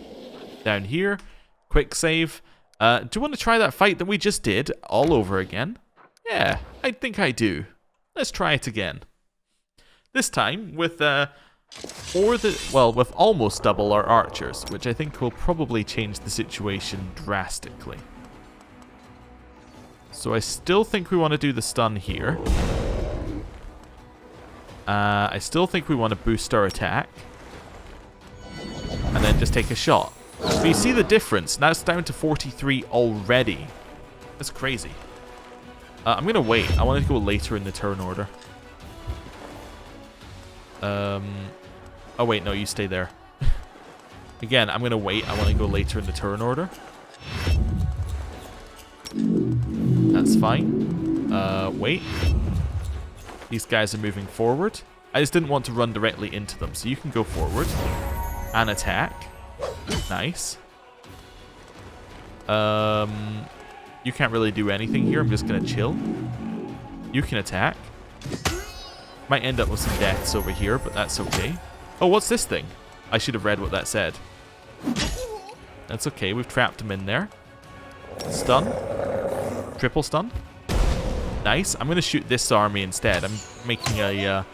Down here, quick save. Do you want to try that fight that we just did all over again? Yeah, I think I do. Let's try it again. This time with with almost double our archers, which I think will probably change the situation drastically. So I still think we want to do the stun here. I still think we want to boost our attack. And then just take a shot. So you see the difference? Now it's down to 43 already. That's crazy. I'm going to wait. I want to go later in the turn order. Oh wait, no, you stay there. Again, I'm going to wait. I want to go later in the turn order. That's fine. Wait. These guys are moving forward. I just didn't want to run directly into them, so you can go forward and attack. Nice. You can't really do anything here. I'm just going to chill. You can attack. Might end up with some deaths over here, but that's okay. Oh, what's this thing? I should have read what that said. That's okay. We've trapped him in there. Stun. Triple stun. Nice. I'm going to shoot this army instead. I'm making a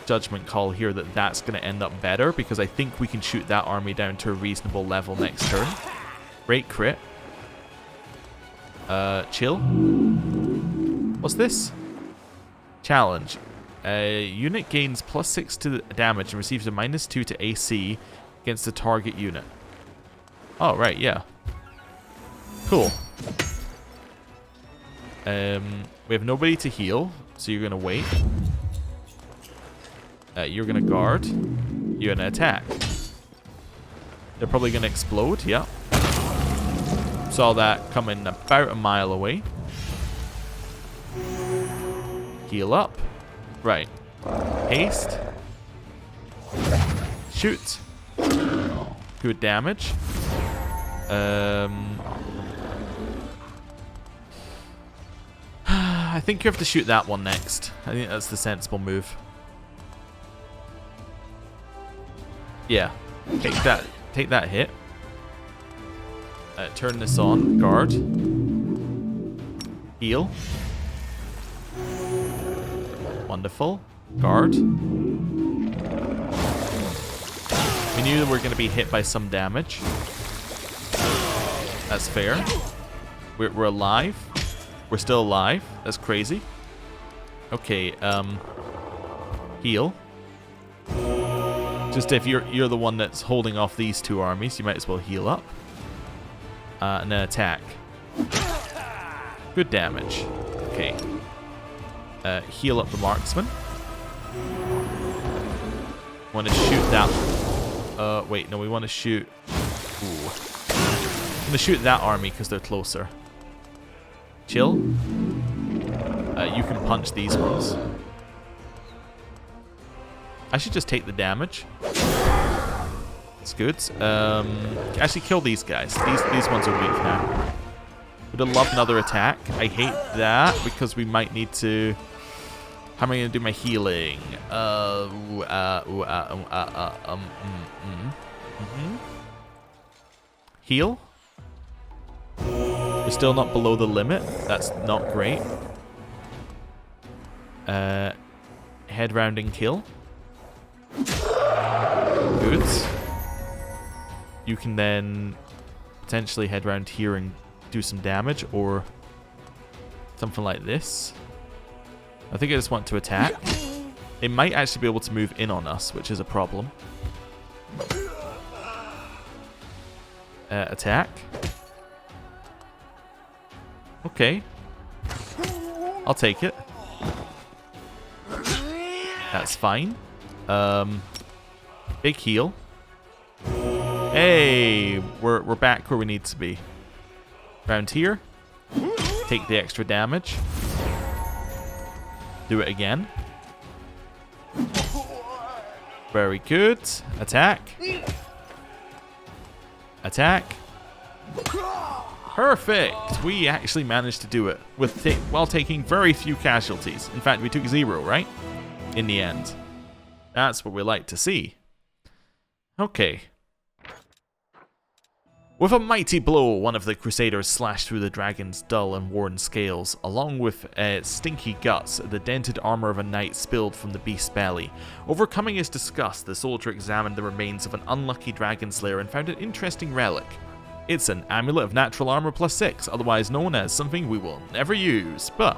judgment call here that that's going to end up better, because I think we can shoot that army down to a reasonable level next turn. Great crit. Chill. What's this? Challenge. Unit gains +6 to damage and receives a -2 to AC against the target unit. Oh, right, yeah. Cool. We have nobody to heal, so you're going to wait. You're going to guard. You're going to attack. They're probably going to explode, yeah. Saw that coming about a mile away. Heal up. Right. Haste. Shoot. Good damage. I think you have to shoot that one next. I think that's the sensible move. Yeah. Take that hit. Turn this on. Guard. Heal. Wonderful. Guard. knew that we were going to be hit by some damage. That's fair. We're alive. We're still alive. That's crazy. Okay, heal. Just if you're the one that's holding off these two armies, you might as well heal up. And then attack. Good damage. Okay. Heal up the marksman. Want to shoot that. Wait, no, we want to shoot. Ooh. I'm gonna shoot that army because they're closer. Chill. You can punch these ones. I should just take the damage. It's good. Actually, kill these guys. These ones are weak now. Would have loved another attack. I hate that because we might need to. How am I going to do my healing? Heal. We're still not below the limit. That's not great. Head rounding kill. Good. You can then potentially head round here and do some damage or something like this. I think I just want to attack. It might actually be able to move in on us, which is a problem. Attack. Okay. I'll take it. That's fine. Big heal. Hey, we're back where we need to be. Round here. Take the extra damage. Do it again. Very good. Attack. Attack. Perfect. We actually managed to do it while taking very few casualties. In fact, we took 0, right? In the end. That's what we like to see. Okay. With a mighty blow, one of the Crusaders slashed through the dragon's dull and worn scales. Along with stinky guts, the dented armor of a knight spilled from the beast's belly. Overcoming his disgust, the soldier examined the remains of an unlucky dragon slayer and found an interesting relic. It's an amulet of natural armor +6, otherwise known as something we will never use. But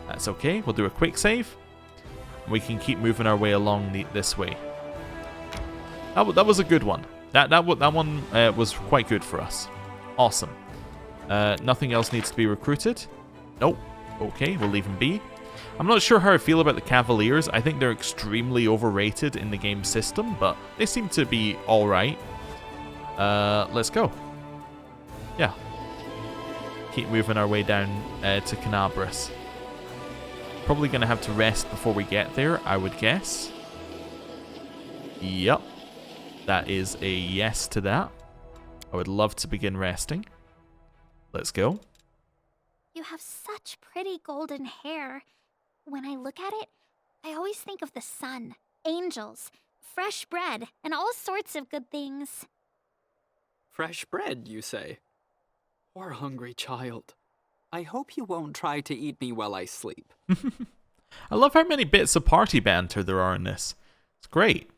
that's okay, we'll do a quick save. We can keep moving our way along this way. That was a good one. That one was quite good for us. Awesome. Nothing else needs to be recruited. Nope. Okay, we'll leave them be. I'm not sure how I feel about the Cavaliers. I think they're extremely overrated in the game system, but they seem to be alright. Let's go. Yeah. Keep moving our way down to Kenabres. Probably going to have to rest before we get there, I would guess. Yep. That is a yes to that. I would love to begin resting. Let's go. You have such pretty golden hair. When I look at it, I always think of the sun, angels, fresh bread, and all sorts of good things. Fresh bread, you say? Poor hungry child. I hope you won't try to eat me while I sleep. I love how many bits of party banter there are in this. It's great.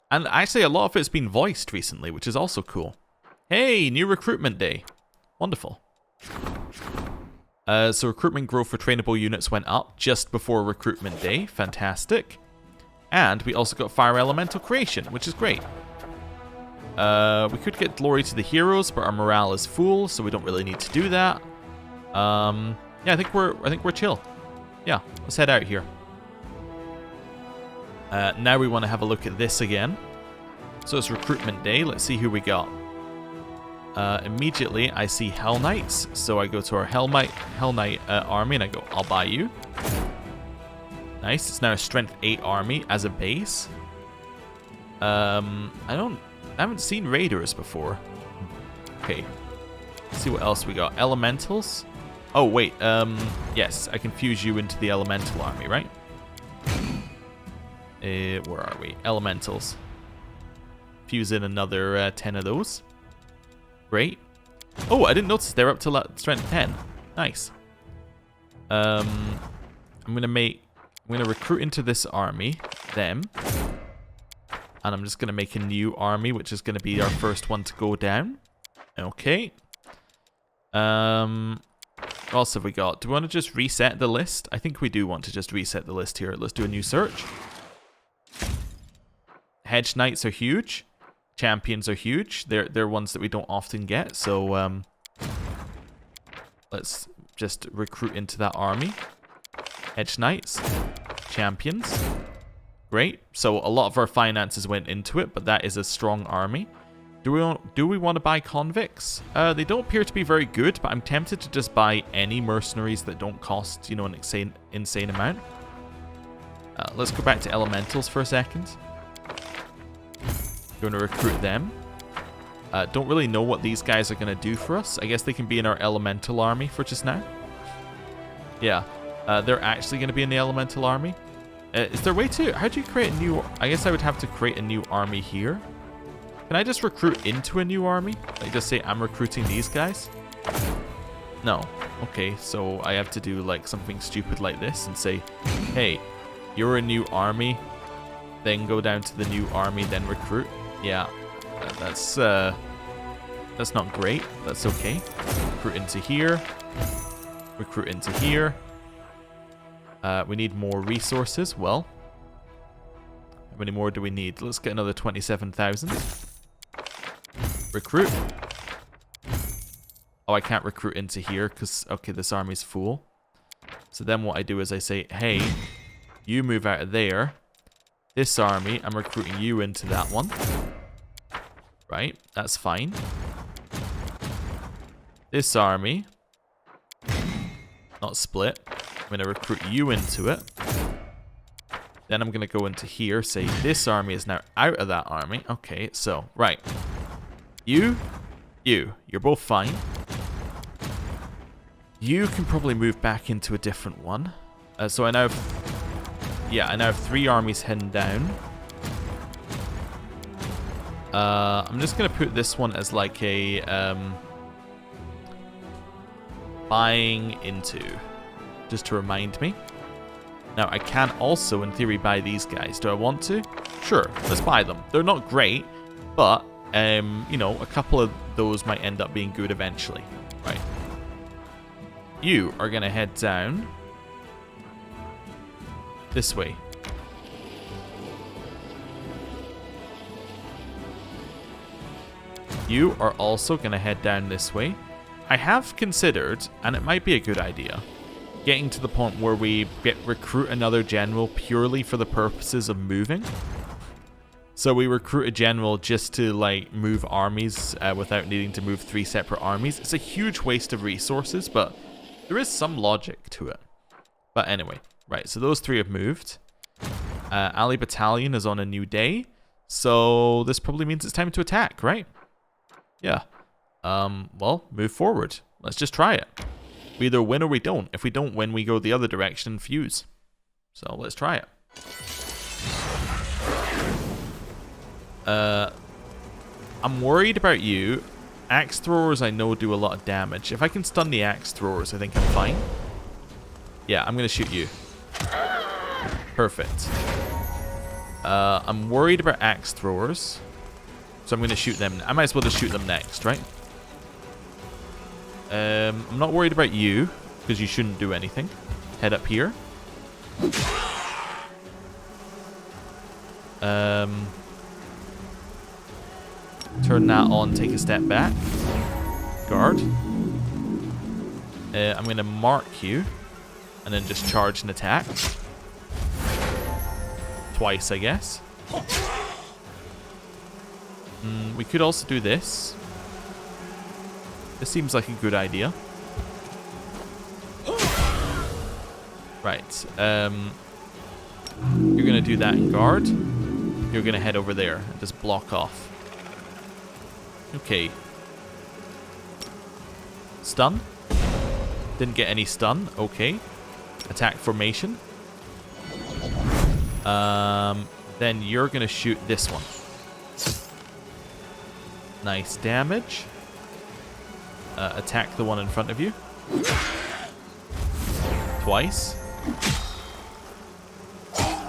And actually a lot of it's been voiced recently, which is also cool. Hey, new recruitment day. Wonderful. So recruitment growth for trainable units went up just before recruitment day. Fantastic. And we also got fire elemental creation, which is great. We could get glory to the heroes, but our morale is full, so we don't really need to do that. Yeah, I think we're chill. Yeah, let's head out here. Now we want to have a look at this again. So it's recruitment day. Let's see who we got. Immediately, I see Hell Knights. So I go to our Hell Knight army and I go, I'll buy you. Nice. It's now a Strength 8 army as a base. I haven't seen Raiders before. Okay. Let's see what else we got. Elementals. Oh, wait. Yes, I can fuse you into the Elemental army, right? Where are we? Elementals. Fuse in another 10 of those. Great. Oh, I didn't notice they're up to strength 10. Nice. I'm gonna recruit into this army them. And I'm just going to make a new army, which is going to be our first one to go down. Okay. What else have we got? Do we want to just reset the list? I think we do want to just reset the list here. Let's do a new search. Hedge Knights are huge. Champions are huge. They're ones that we don't often get. So let's just recruit into that army. Hedge Knights. Champions. Great. So a lot of our finances went into it, but that is a strong army. Do we want to buy convicts? They don't appear to be very good, but I'm tempted to just buy any mercenaries that don't cost, you know, an insane amount. Let's go back to elementals for a second. Going to recruit them. Don't really know what these guys are going to do for us. I guess they can be in our elemental army for just now. Yeah, they're actually going to be in the elemental army. Is there a way to... How do you create a new... I guess I would have to create a new army here. Can I just recruit into a new army? Like, just say I'm recruiting these guys? No. Okay, so I have to do, like, something stupid like this and say, hey, you're a new army, then go down to the new army, then recruit. Yeah, that's not great. That's okay. Recruit into here. Recruit into here. We need more resources. Well, how many more do we need? Let's get another 27,000. Recruit. Oh, I can't recruit into here because, okay, this army's full. So then what I do is I say, hey, you move out of there. This army, I'm recruiting you into that one. Right, that's fine. This army, not split. I'm going to recruit you into it. Then I'm going to go into here, say this army is now out of that army. Okay, so, right. You're both fine. You can probably move back into a different one. So I now have 3 armies heading down. I'm just going to put this one as like a buying into, just to remind me. Now, I can also, in theory, buy these guys. Do I want to? Sure, let's buy them. They're not great, but, you know, a couple of those might end up being good eventually. Right. You are going to head down this way. You are also going to head down this way. I have considered, and it might be a good idea, getting to the point where we recruit another general purely for the purposes of moving. So we recruit a general just to, like, move armies without needing to move 3 separate armies. It's a huge waste of resources, but there is some logic to it. But anyway, right, so those 3 have moved. Ali Battalion is on a new day, so this probably means it's time to attack, right? Yeah. Well, move forward. Let's just try it. We either win or we don't. If we don't win, we go the other direction and fuse. So let's try it. I'm worried about you. Axe throwers I know do a lot of damage. If I can stun the axe throwers, I think I'm fine. Yeah, I'm going to shoot you. Perfect. I'm worried about axe throwers. So I'm going to shoot them. I might as well just shoot them next, right? I'm not worried about you, because you shouldn't do anything. Head up here. Turn that on, take a step back. Guard. I'm going to mark you, and then just charge and attack. Twice, I guess. We could also do this. This seems like a good idea. Right. You're going to do that in guard. You're going to head over there and just block off. Okay. Stun. Didn't get any stun. Okay. Attack formation. Then you're going to shoot this one. Nice damage. Attack the one in front of you. Twice.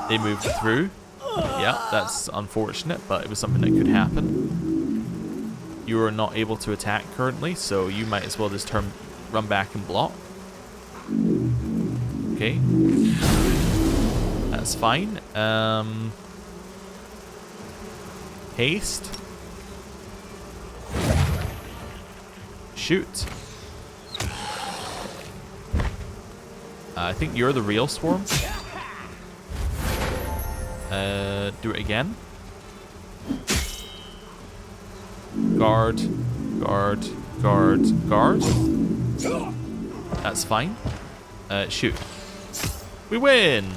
They moved through. Yeah, that's unfortunate, but it was something that could happen. You are not able to attack currently, so you might as well just run back and block. Okay. That's fine. Haste. Shoot. I think you're the real swarm. Do it again. Guard, guard, guard, guard. That's fine. Shoot. We win!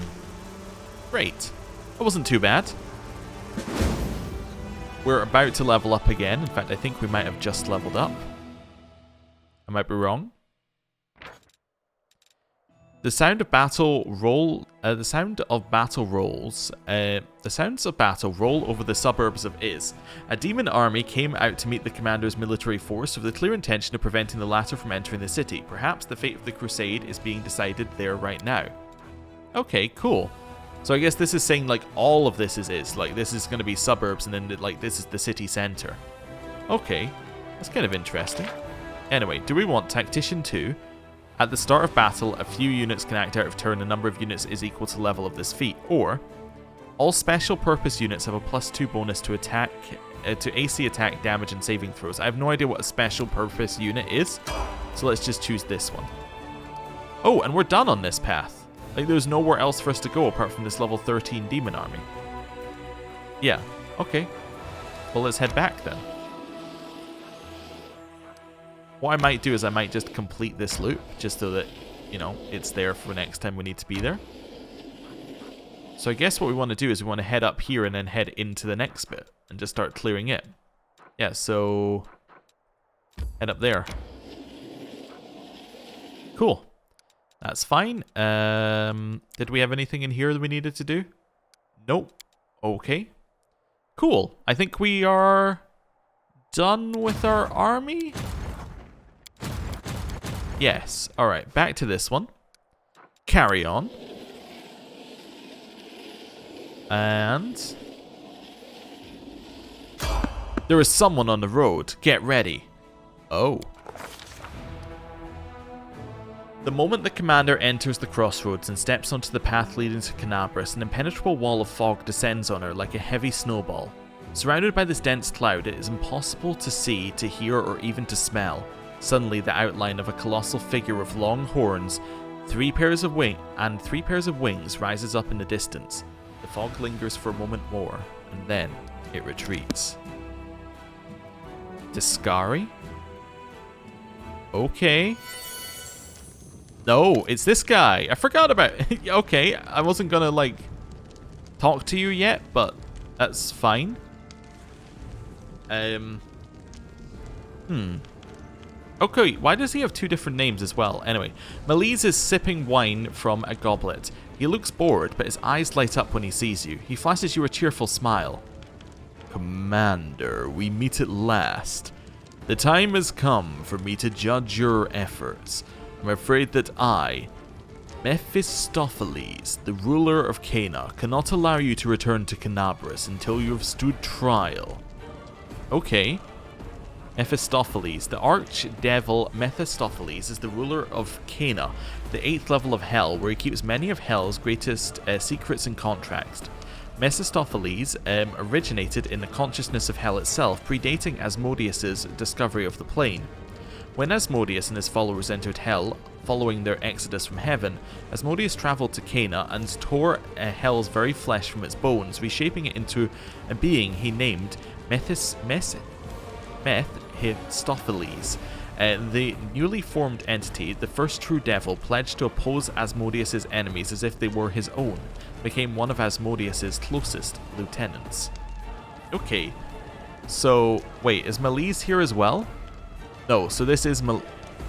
Great. That wasn't too bad. We're about to level up again. In fact, I think we might have just leveled up. I might be wrong. The sound of battle roll. The sounds of battle roll over the suburbs of Iz. A demon army came out to meet the commander's military force with the clear intention of preventing the latter from entering the city. Perhaps the fate of the Crusade is being decided there right now. Okay, cool. So I guess this is saying like all of this is Iz. Like this is going to be suburbs, and then like this is the city center. Okay, that's kind of interesting. Anyway, do we want Tactician 2? At the start of battle, a few units can act out of turn. The number of units is equal to the level of this feat. Or, all special purpose units have a +2 bonus to attack, to AC attack, damage, and saving throws. I have no idea what a special purpose unit is, so let's just choose this one. Oh, and we're done on this path. Like, there's nowhere else for us to go apart from this level 13 demon army. Yeah, okay. Well, let's head back then. What I might do is I might just complete this loop, just so that, you know, it's there for next time we need to be there. So I guess what we want to do is we want to head up here and then head into the next bit, and just start clearing it. Yeah, so head up there. Cool. That's fine. Did we have anything in here that we needed to do? Nope. Okay. Cool. I think we are done with our army. Yes. Alright, back to this one. Carry on. And there is someone on the road. Get ready. Oh. The moment the commander enters the crossroads and steps onto the path leading to Kenabres, an impenetrable wall of fog descends on her like a heavy snowball. Surrounded by this dense cloud, it is impossible to see, to hear, or even to smell. Suddenly, the outline of a colossal figure with long horns, three pairs of wings rises up in the distance. The fog lingers for a moment more, and then it retreats. Deskari? Okay. No, it's this guy. I forgot about it. Okay, I wasn't gonna, like, talk to you yet, but that's fine. Okay, why does he have two different names as well? Anyway, Malise is sipping wine from a goblet. He looks bored, but his eyes light up when he sees you. He flashes you a cheerful smile. Commander, we meet at last. The time has come for me to judge your efforts. I'm afraid that I, Mephistopheles, the ruler of Cana, cannot allow you to return to Kenabres until you have stood trial. Okay. Mephistopheles. The archdevil Mephistopheles is the ruler of Cana, the 8th level of Hell, where he keeps many of Hell's greatest secrets and contracts. Mephistopheles originated in the consciousness of Hell itself, predating Asmodeus' discovery of the plane. When Asmodeus and his followers entered Hell, following their exodus from heaven, Asmodeus travelled to Cana and tore Hell's very flesh from its bones, reshaping it into a being he named Mephistopheles. The newly formed entity, the first true devil, pledged to oppose Asmodeus' enemies as if they were his own, became one of Asmodeus' closest lieutenants. Okay, so wait, is Malise here as well? No, so this is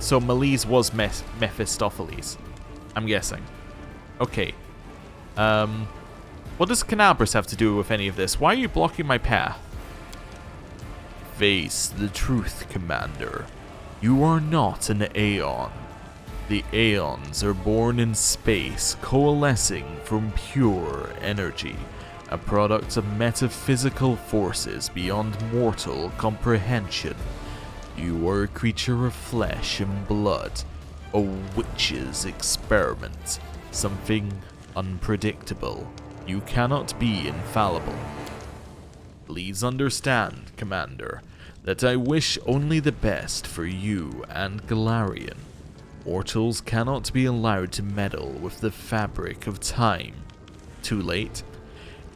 so Malise was Mephistopheles, I'm guessing. Okay. What does Kenabres have to do with any of this? Why are you blocking my path? Face the truth, Commander. You are not an Aeon. The Aeons are born in space, coalescing from pure energy. a product of metaphysical forces beyond mortal comprehension. You are a creature of flesh and blood, a witch's experiment, something unpredictable. You cannot be infallible. Please understand, Commander, that I wish only the best for you and Golarion. Mortals cannot be allowed to meddle with the fabric of time. Too late.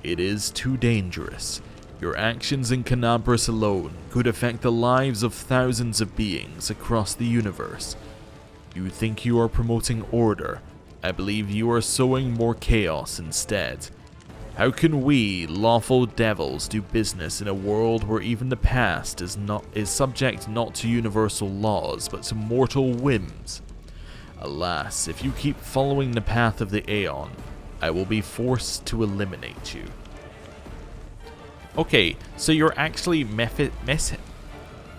It is too dangerous. Your actions in Kenabres alone could affect the lives of thousands of beings across the universe. You think you are promoting order. I believe you are sowing more chaos instead. How can we, lawful devils, do business in a world where even the past is subject not to universal laws, but to mortal whims? Alas, if you keep following the path of the Aeon, I will be forced to eliminate you. Okay, so you're actually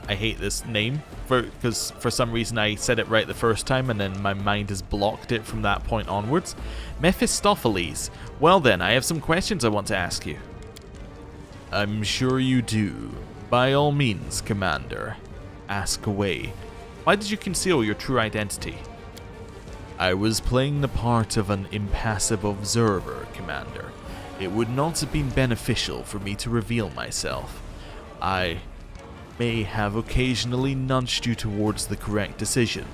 I hate this name, because for some reason I said it right the first time and then my mind has blocked it from that point onwards. Mephistopheles. Well then, I have some questions I want to ask you. I'm sure you do. By all means, Commander. Ask away. Why did you conceal your true identity? I was playing the part of an impassive observer, Commander. It would not have been beneficial for me to reveal myself. I may have occasionally nudged you towards the correct decision,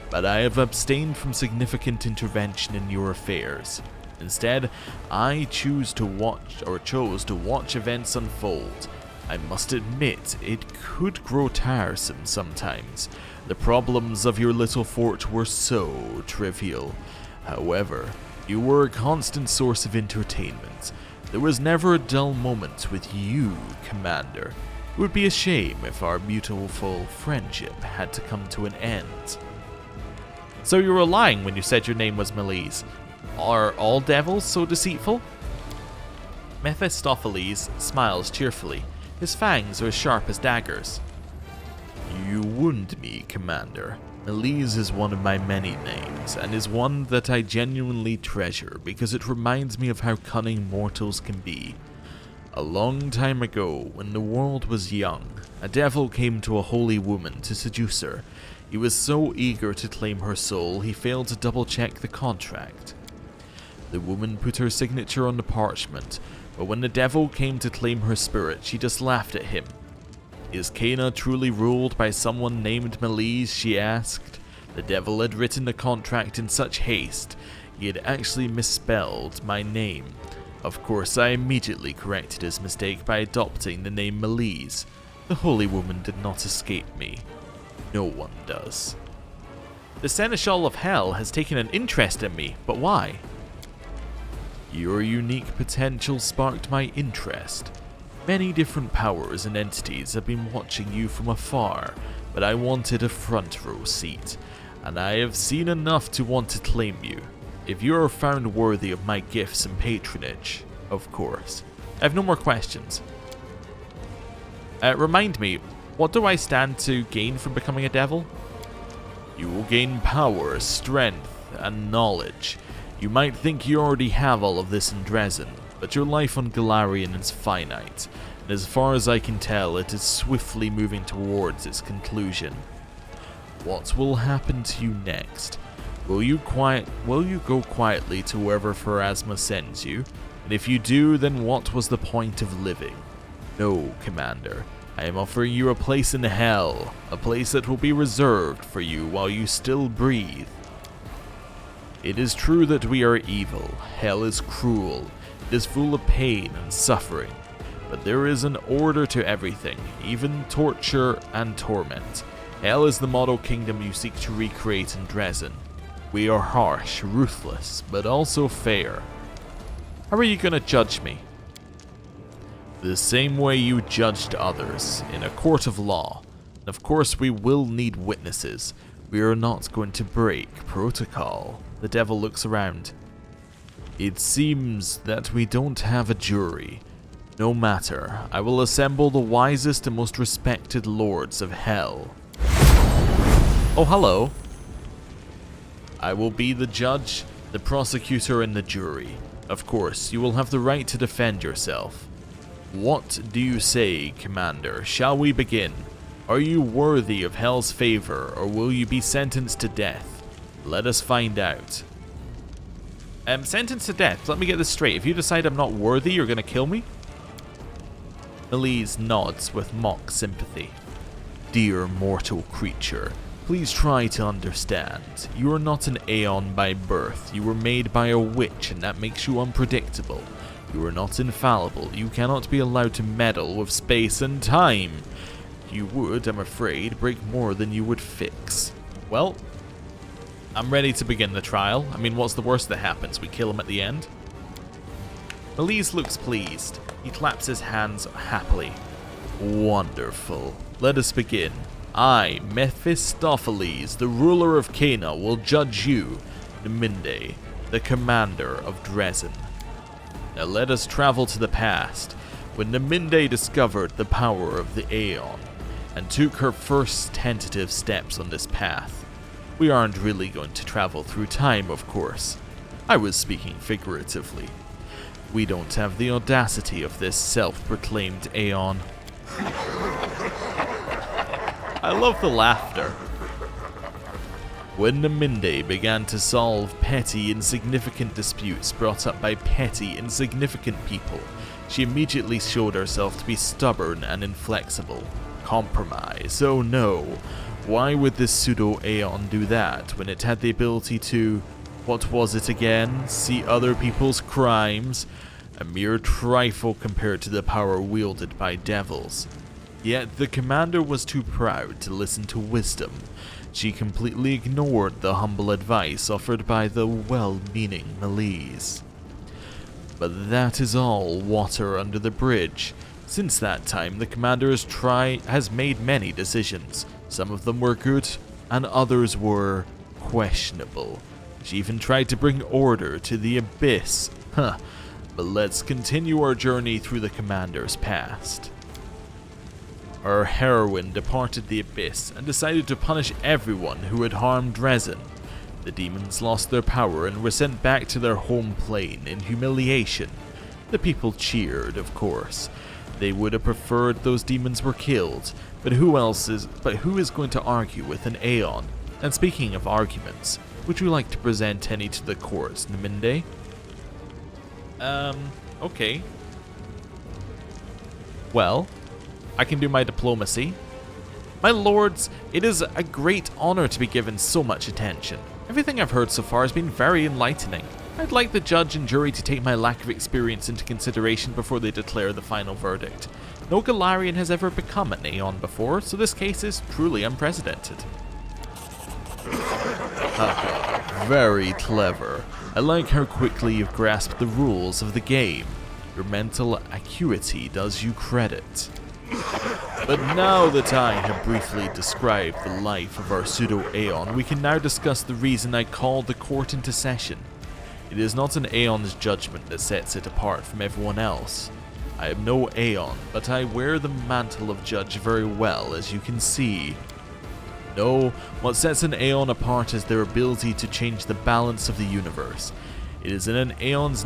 but I have abstained from significant intervention in your affairs. Instead, I chose to watch events unfold. I must admit, it could grow tiresome sometimes. The problems of your little fort were so trivial. However, you were a constant source of entertainment. There was never a dull moment with you, Commander. It would be a shame if our beautiful friendship had to come to an end. So you were lying when you said your name was Mephistopheles. Are all devils so deceitful? Mephistopheles smiles cheerfully. His fangs are as sharp as daggers. You wound me, Commander. Mephistopheles is one of my many names, and is one that I genuinely treasure because it reminds me of how cunning mortals can be. A long time ago, when the world was young, a devil came to a holy woman to seduce her. He was so eager to claim her soul, he failed to double-check the contract. The woman put her signature on the parchment, but when the devil came to claim her spirit, she just laughed at him. Is Cana truly ruled by someone named Mephistopheles? She asked. The devil had written the contract in such haste, he had actually misspelled my name. Of course, I immediately corrected his mistake by adopting the name Mephistopheles. The holy woman did not escape me. No one does. The Seneschal of Hell has taken an interest in me, but why? Your unique potential sparked my interest. Many different powers and entities have been watching you from afar, but I wanted a front row seat, and I have seen enough to want to claim you. If you are found worthy of my gifts and patronage, of course. I have no more questions. Remind me, what do I stand to gain from becoming a devil? You will gain power, strength, and knowledge. You might think you already have all of this in Dresden, but your life on Golarion is finite, and as far as I can tell, it is swiftly moving towards its conclusion. What will happen to you next? Will you go quietly to wherever Pharasma sends you? And if you do, then what was the point of living? No, Commander. I am offering you a place in hell, a place that will be reserved for you while you still breathe. It is true that we are evil. Hell is cruel. It is full of pain and suffering. But there is an order to everything, even torture and torment. Hell is the model kingdom you seek to recreate in Dresden. We are harsh, ruthless, but also fair. How are you going to judge me? The same way you judged others, in a court of law. And of course we will need witnesses. We are not going to break protocol. The devil looks around. It seems that we don't have a jury. No matter, I will assemble the wisest and most respected lords of hell. Oh, hello. I will be the judge, the prosecutor, and the jury. Of course, you will have the right to defend yourself. What do you say, Commander? Shall we begin? Are you worthy of Hell's favor, or will you be sentenced to death? Let us find out. Sentenced to death. Let me get this straight. If you decide I'm not worthy, you're gonna kill me? Elise nods with mock sympathy. Dear mortal creature, please try to understand. You are not an Aeon by birth. You were made by a witch, and that makes you unpredictable. You are not infallible. You cannot be allowed to meddle with space and time. You would, I'm afraid, break more than you would fix. Well, I'm ready to begin the trial. I mean, what's the worst that happens? We kill him at the end? Elise looks pleased. He claps his hands happily. Wonderful. Let us begin. I, Mephistopheles, the ruler of Cana, will judge you, Neminde, the commander of Dresden. Now let us travel to the past, when Neminde discovered the power of the Aeon, and took her first tentative steps on this path. We aren't really going to travel through time, of course. I was speaking figuratively. We don't have the audacity of this self-proclaimed Aeon. I love the laughter. When Neminde began to solve petty, insignificant disputes brought up by petty, insignificant people, she immediately showed herself to be stubborn and inflexible. Compromise, oh no. Why would this pseudo-Aeon do that when it had the ability to, what was it again, see other people's crimes? A mere trifle compared to the power wielded by devils. Yet the commander was too proud to listen to wisdom. She completely ignored the humble advice offered by the well-meaning Melise. But that is all water under the bridge. Since that time, the commander has made many decisions. Some of them were good, and others were questionable. She even tried to bring order to the abyss. But let's continue our journey through the commander's past. Our heroine departed the abyss and decided to punish everyone who had harmed Dresden. The demons lost their power and were sent back to their home plane in humiliation. The people cheered, of course. They would have preferred those demons were killed, but who is going to argue with an Aeon? And speaking of arguments, would you like to present any to the court, Neminde? Okay. Well, I can do my diplomacy. My lords, it is a great honor to be given so much attention. Everything I've heard so far has been very enlightening. I'd like the judge and jury to take my lack of experience into consideration before they declare the final verdict. No Golarion has ever become an Aeon before, so this case is truly unprecedented. Very clever. I like how quickly you've grasped the rules of the game. Your mental acuity does you credit. But now that I have briefly described the life of our pseudo-Aeon, we can now discuss the reason I called the court into session. It is not an Aeon's judgment that sets it apart from everyone else. I am no Aeon, but I wear the mantle of judge very well, as you can see. No, what sets an Aeon apart is their ability to change the balance of the universe. It is in the Aeon's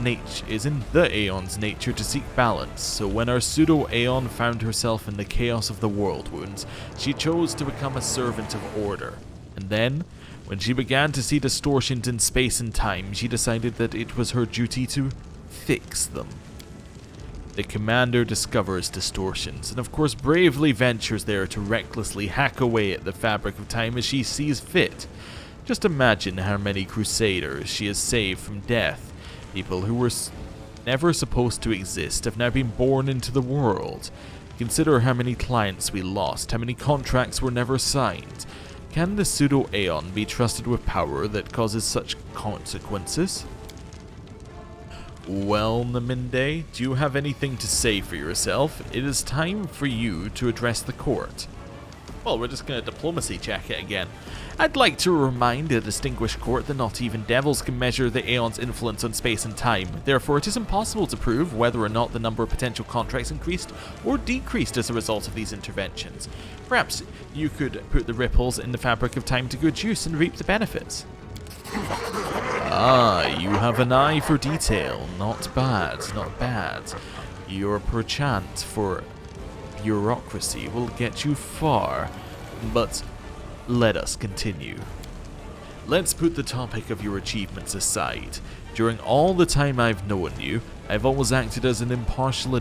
nature to seek balance, so when our pseudo-Aeon found herself in the chaos of the Worldwounds, she chose to become a servant of order. And then, when she began to see distortions in space and time, she decided that it was her duty to fix them. The commander discovers distortions, and of course bravely ventures there to recklessly hack away at the fabric of time as she sees fit. Just imagine how many Crusaders she has saved from death. People who were never supposed to exist have now been born into the world. Consider how many clients we lost, how many contracts were never signed. Can the pseudo-Aeon be trusted with power that causes such consequences? Well, Neminde, do you have anything to say for yourself? It is time for you to address the court. Well, we're just going to diplomacy check it again. I'd like to remind the distinguished court that not even devils can measure the Aeon's influence on space and time. Therefore, it is impossible to prove whether or not the number of potential contracts increased or decreased as a result of these interventions. Perhaps you could put the ripples in the fabric of time to good use and reap the benefits. Ah, you have an eye for detail. Not bad, not bad. Your perchance for bureaucracy will get you far. But let us continue. Let's put the topic of your achievements aside. During all the time I've known you, I've always acted as an impartial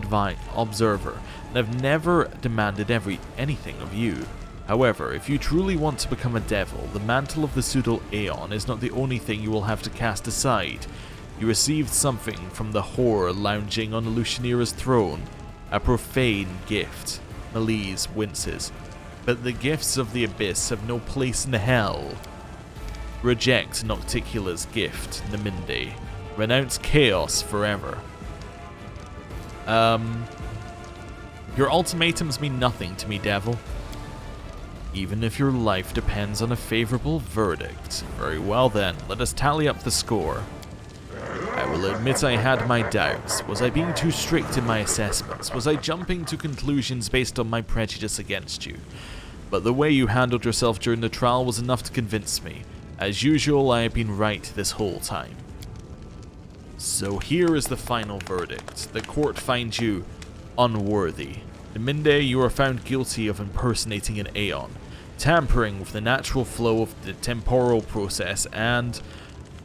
observer, and I've never demanded anything of you. However, if you truly want to become a devil, the mantle of the Psuedo-Aeon is not the only thing you will have to cast aside. You received something from the whore lounging on Lucianira's throne, a profane gift. Melise winces. But the gifts of the abyss have no place in hell. Reject Nocticula's gift, Naminde. Renounce chaos forever. Your ultimatums mean nothing to me, devil. Even if your life depends on a favorable verdict. Very well then, let us tally up the score. I will admit I had my doubts. Was I being too strict in my assessments? Was I jumping to conclusions based on my prejudice against you? But the way you handled yourself during the trial was enough to convince me. As usual, I have been right this whole time. So here is the final verdict. The court finds you unworthy. Naminde, you are found guilty of impersonating an Aeon, tampering with the natural flow of the temporal process, and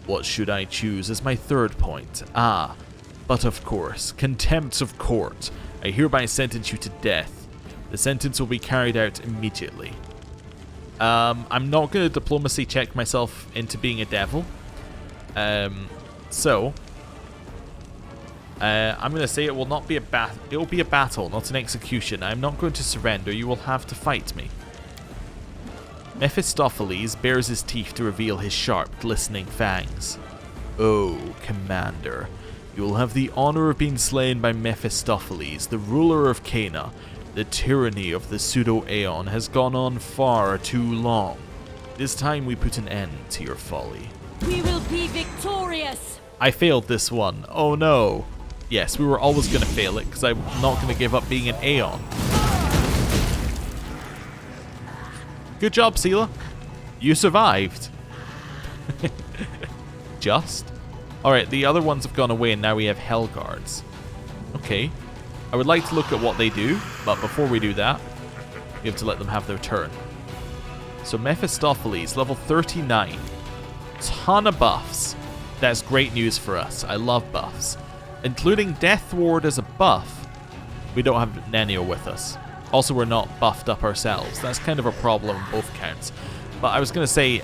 what should I choose as my third point? But of course, contempt of court. I hereby sentence you to death. The sentence will be carried out immediately. I'm not going to diplomacy check myself into being a devil. I'm going to say it will not be a battle. It will be a battle, not an execution. I'm not going to surrender. You will have to fight me. Mephistopheles bares his teeth to reveal his sharp, glistening fangs. Oh, Commander, you will have the honor of being slain by Mephistopheles, the ruler of Cana. The tyranny of the Psuedo-Aeon has gone on far too long. It is time we put an end to your folly. We will be victorious! I failed this one. Oh no. Yes, we were always going to fail it, because I'm not going to give up being an Aeon. Good job, Seela. You survived. Just. Alright, the other ones have gone away, and now we have Hell Guards. Okay. I would like to look at what they do, but before we do that, we have to let them have their turn. So Mephistopheles, level 39. Ton of buffs. That's great news for us. I love buffs. Including Death Ward as a buff. We don't have Nenio with us. Also, we're not buffed up ourselves. That's kind of a problem on both counts. But I was going to say,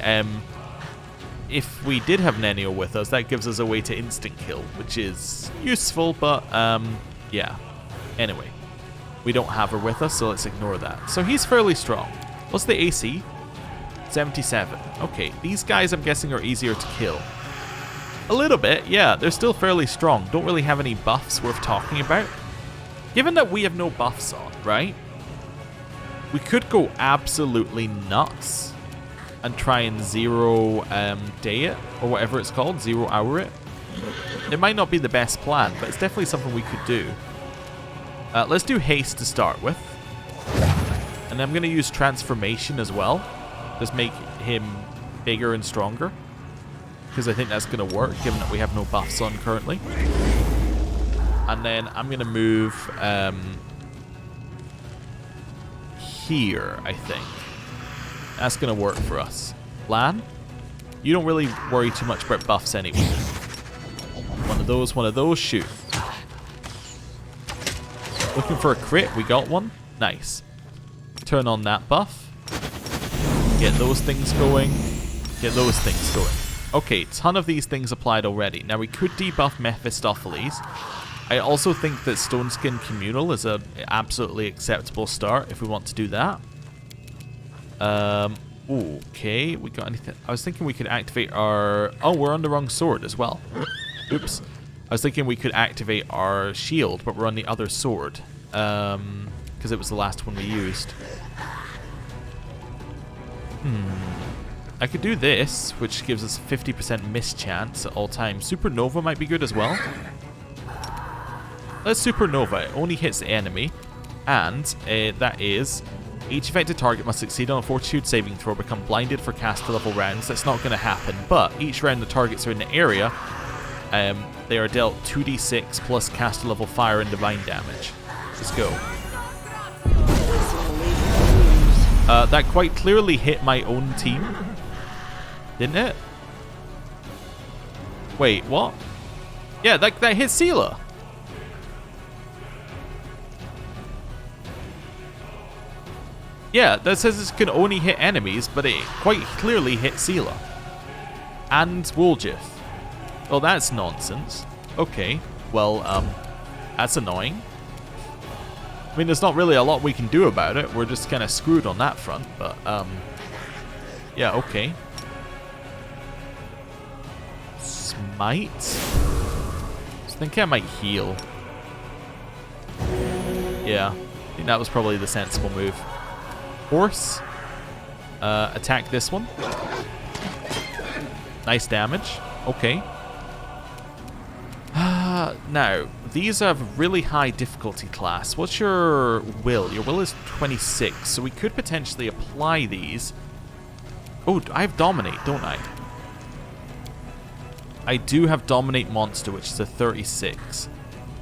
if we did have Nenio with us, that gives us a way to instant kill, which is useful, but yeah. Anyway, we don't have her with us, so let's ignore that. So he's fairly strong. What's the AC? 77. Okay, these guys I'm guessing are easier to kill. A little bit, yeah, they're still fairly strong. Don't really have any buffs worth talking about. Given that we have no buffs on, right? We could go absolutely nuts and try and zero day it, or whatever it's called, 0 hour it. It might not be the best plan, but it's definitely something we could do. Let's do haste to start with. And I'm going to use transformation as well. Just make him bigger and stronger. Because I think that's going to work, given that we have no buffs on currently. And then I'm going to move here, I think. That's going to work for us. Lan, you don't really worry too much about buffs anyway. One of those, shoot. Looking for a crit, we got one. Nice. Turn on that buff. Get those things going. Get those things going. Okay, ton of these things applied already. Now we could debuff Mephistopheles. I also think that Stoneskin Communal is an absolutely acceptable start if we want to do that. Okay, we got anything? I was thinking we could activate our... Oh, we're on the wrong sword as well. Oops. I was thinking we could activate our shield, but we're on the other sword. Because it was the last one we used. I could do this, which gives us 50% miss chance at all times. Supernova might be good as well. Let's Supernova. It only hits the enemy. And that is Each affected target must succeed on a fortitude saving throw or become blinded for caster level rounds. That's not going to happen, but each round the targets are in the area, they are dealt 2d6 plus caster level fire and divine damage. Let's go. That quite clearly hit my own team. Didn't it? Wait, what? Yeah, that hit Seela. Yeah, that says it can only hit enemies, but it quite clearly hit Seela. And Woljith. Oh, that's nonsense. Okay, well, that's annoying. I mean, there's not really a lot we can do about it. We're just kind of screwed on that front, but, yeah, okay. Smite? I think I might heal. Yeah, I think that was probably the sensible move. Horse. Attack this one. Nice damage. Okay. Now, these have really high difficulty class. What's your will? Your will is 26, so we could potentially apply these. Oh, I have Dominate, don't I? I do have Dominate Monster, which is a 36.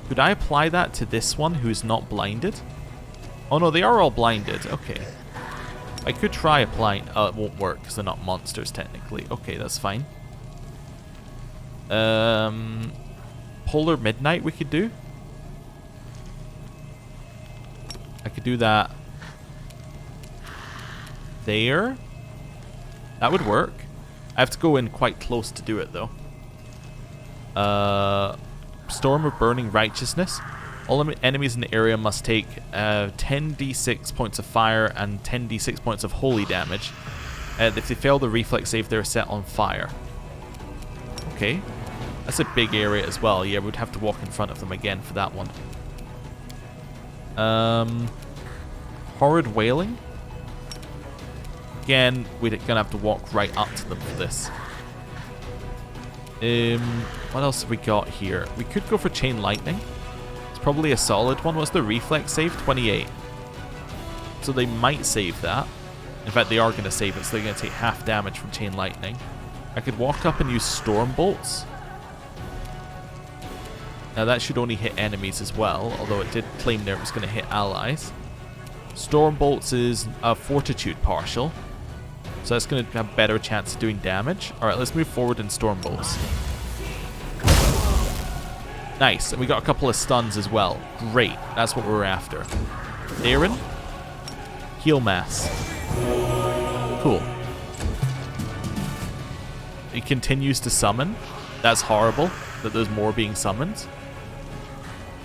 Could I apply that to this one who's not blinded? Oh no, they are all blinded. Okay. I could try applying... it won't work because they're not monsters technically. Okay, that's fine. Polar Midnight we could do. I could do that there. That would work. I have to go in quite close to do it though. Storm of Burning Righteousness. All enemies in the area must take 10d6 points of fire and 10d6 points of holy damage. If they fail the reflex save, they're set on fire. Okay. That's a big area as well. Yeah, we'd have to walk in front of them again for that one. Horrid Wailing. Again, we're going to have to walk right up to them for this. What else have we got here? We could go for Chain Lightning. It's probably a solid one. What's the reflex save? 28. So they might save that. In fact, they are going to save it, so they're going to take half damage from Chain Lightning. I could walk up and use Storm Bolts. Now that should only hit enemies as well, although it did claim there it was going to hit allies. Storm Bolts is a Fortitude partial, so that's going to have a better chance of doing damage. Alright, let's move forward in Storm Bolts. Nice, and we got a couple of stuns as well. Great, that's what we're after. Daeran. Heal Mass. Cool. It continues to summon. That's horrible that there's more being summoned.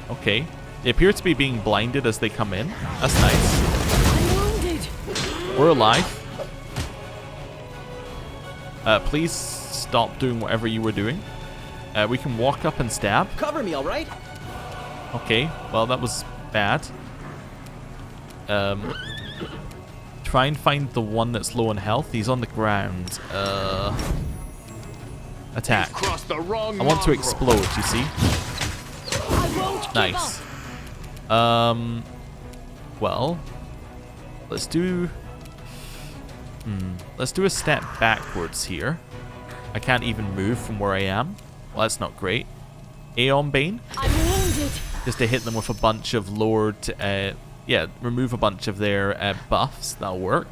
Okay. They appear to be being blinded as they come in. That's nice. I'm wounded. We're alive. Please stop doing whatever you were doing. We can walk up and stab. Cover me, all right? Okay. Well, that was bad. Try and find the one that's low on health. He's on the ground. Attack. The wrong I want to explode, you see? I won't Nice. give up. Well, let's do a step backwards here. I can't even move from where I am. Well, that's not great. Aeon Bane. I'm wounded. Just to hit them with a bunch of lowered, remove a bunch of their buffs. That'll work.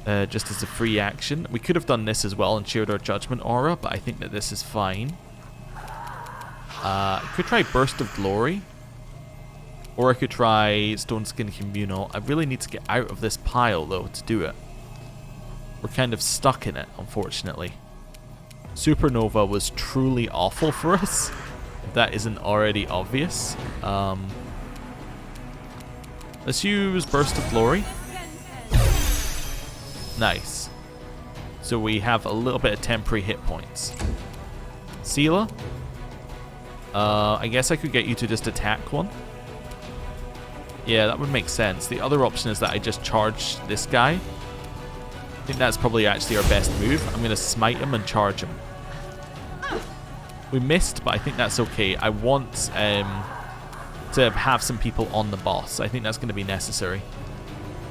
Just as a free action. We could have done this as well and shared our Judgment Aura, but I think that this is fine. Could try Burst of Glory. Or I could try Stone Skin Communal. I really need to get out of this pile, though, to do it. We're kind of stuck in it, unfortunately. Supernova was truly awful for us, if that isn't already obvious. Let's use Burst of Glory. Nice. So we have a little bit of temporary hit points. Seela. I guess I could get you to just attack one. Yeah, that would make sense. The other option is that I just charge this guy. I think that's probably actually our best move. I'm going to smite him and charge him. We missed, but I think that's okay. I want to have some people on the boss. I think that's going to be necessary.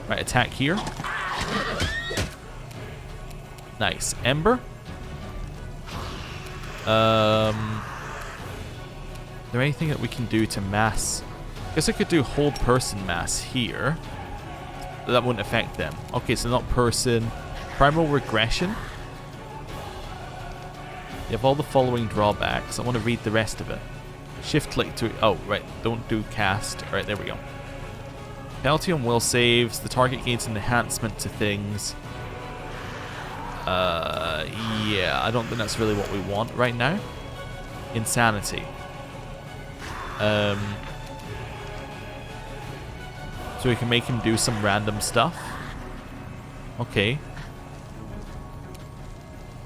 Right, attack here. Nice. Ember. Is there anything that we can do to mass? I guess I could do hold person mass here. But that wouldn't affect them. Okay, so not person. Primal regression. You have all the following drawbacks. I want to read the rest of it. Shift click to... Oh, right. Don't do cast. Alright, there we go. Penalty on will saves. The target gains an enhancement to things. Yeah, I don't think that's really what we want right now. Insanity. So we can make him do some random stuff. Okay.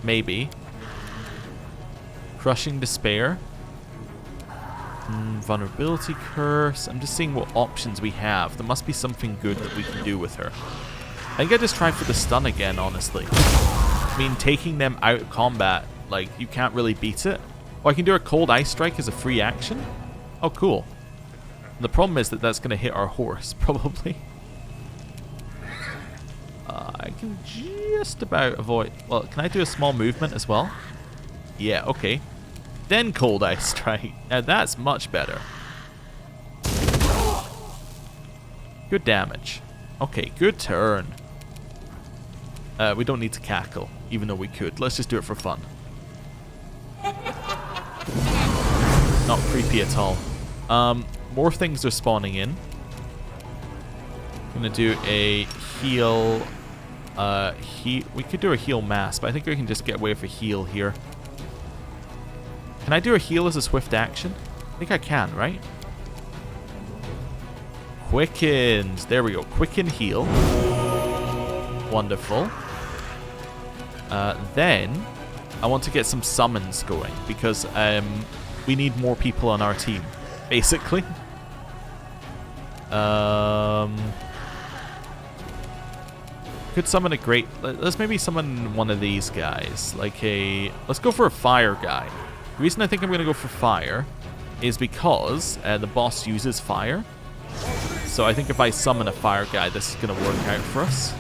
Maybe. Crushing Despair. Vulnerability Curse. I'm just seeing what options we have. There must be something good that we can do with her. I think I just try for the stun again, honestly. I mean, taking them out of combat, like, you can't really beat it. Oh, I can do a Cold Ice Strike as a free action? Oh, cool. The problem is that that's going to hit our horse, probably. I can just about avoid... Well, can I do a small movement as well? Yeah, okay. Then Cold Ice Strike. Now that's much better. Good damage. Okay, good turn. We don't need to cackle, even though we could. Let's just do it for fun. Not creepy at all. More things are spawning in. I'm gonna do a heal. We could do a heal mass, but I think we can just get away with a heal here. Can I do a heal as a swift action? I think I can, right? Quickened. There we go. Quicken heal. Wonderful. Then I want to get some summons going because we need more people on our team, basically. Could summon a great... Let's maybe summon one of these guys. Like a... Let's go for a fire guy. The reason I think I'm going to go for fire is because the boss uses fire. So I think if I summon a fire guy, this is going to work out for us.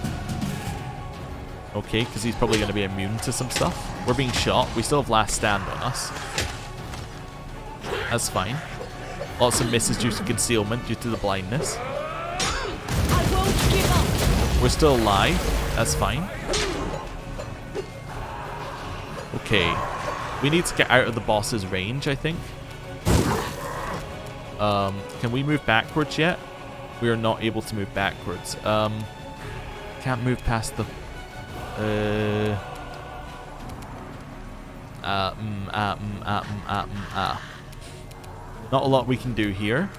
Okay, because he's probably going to be immune to some stuff. We're being shot. We still have last stand on us. That's fine. Lots of misses due to concealment, due to the blindness. I won't give up. We're still alive. That's fine. Okay. We need to get out of the boss's range, I think. Can we move backwards yet? We are not able to move backwards. Can't move past the... Not a lot we can do here.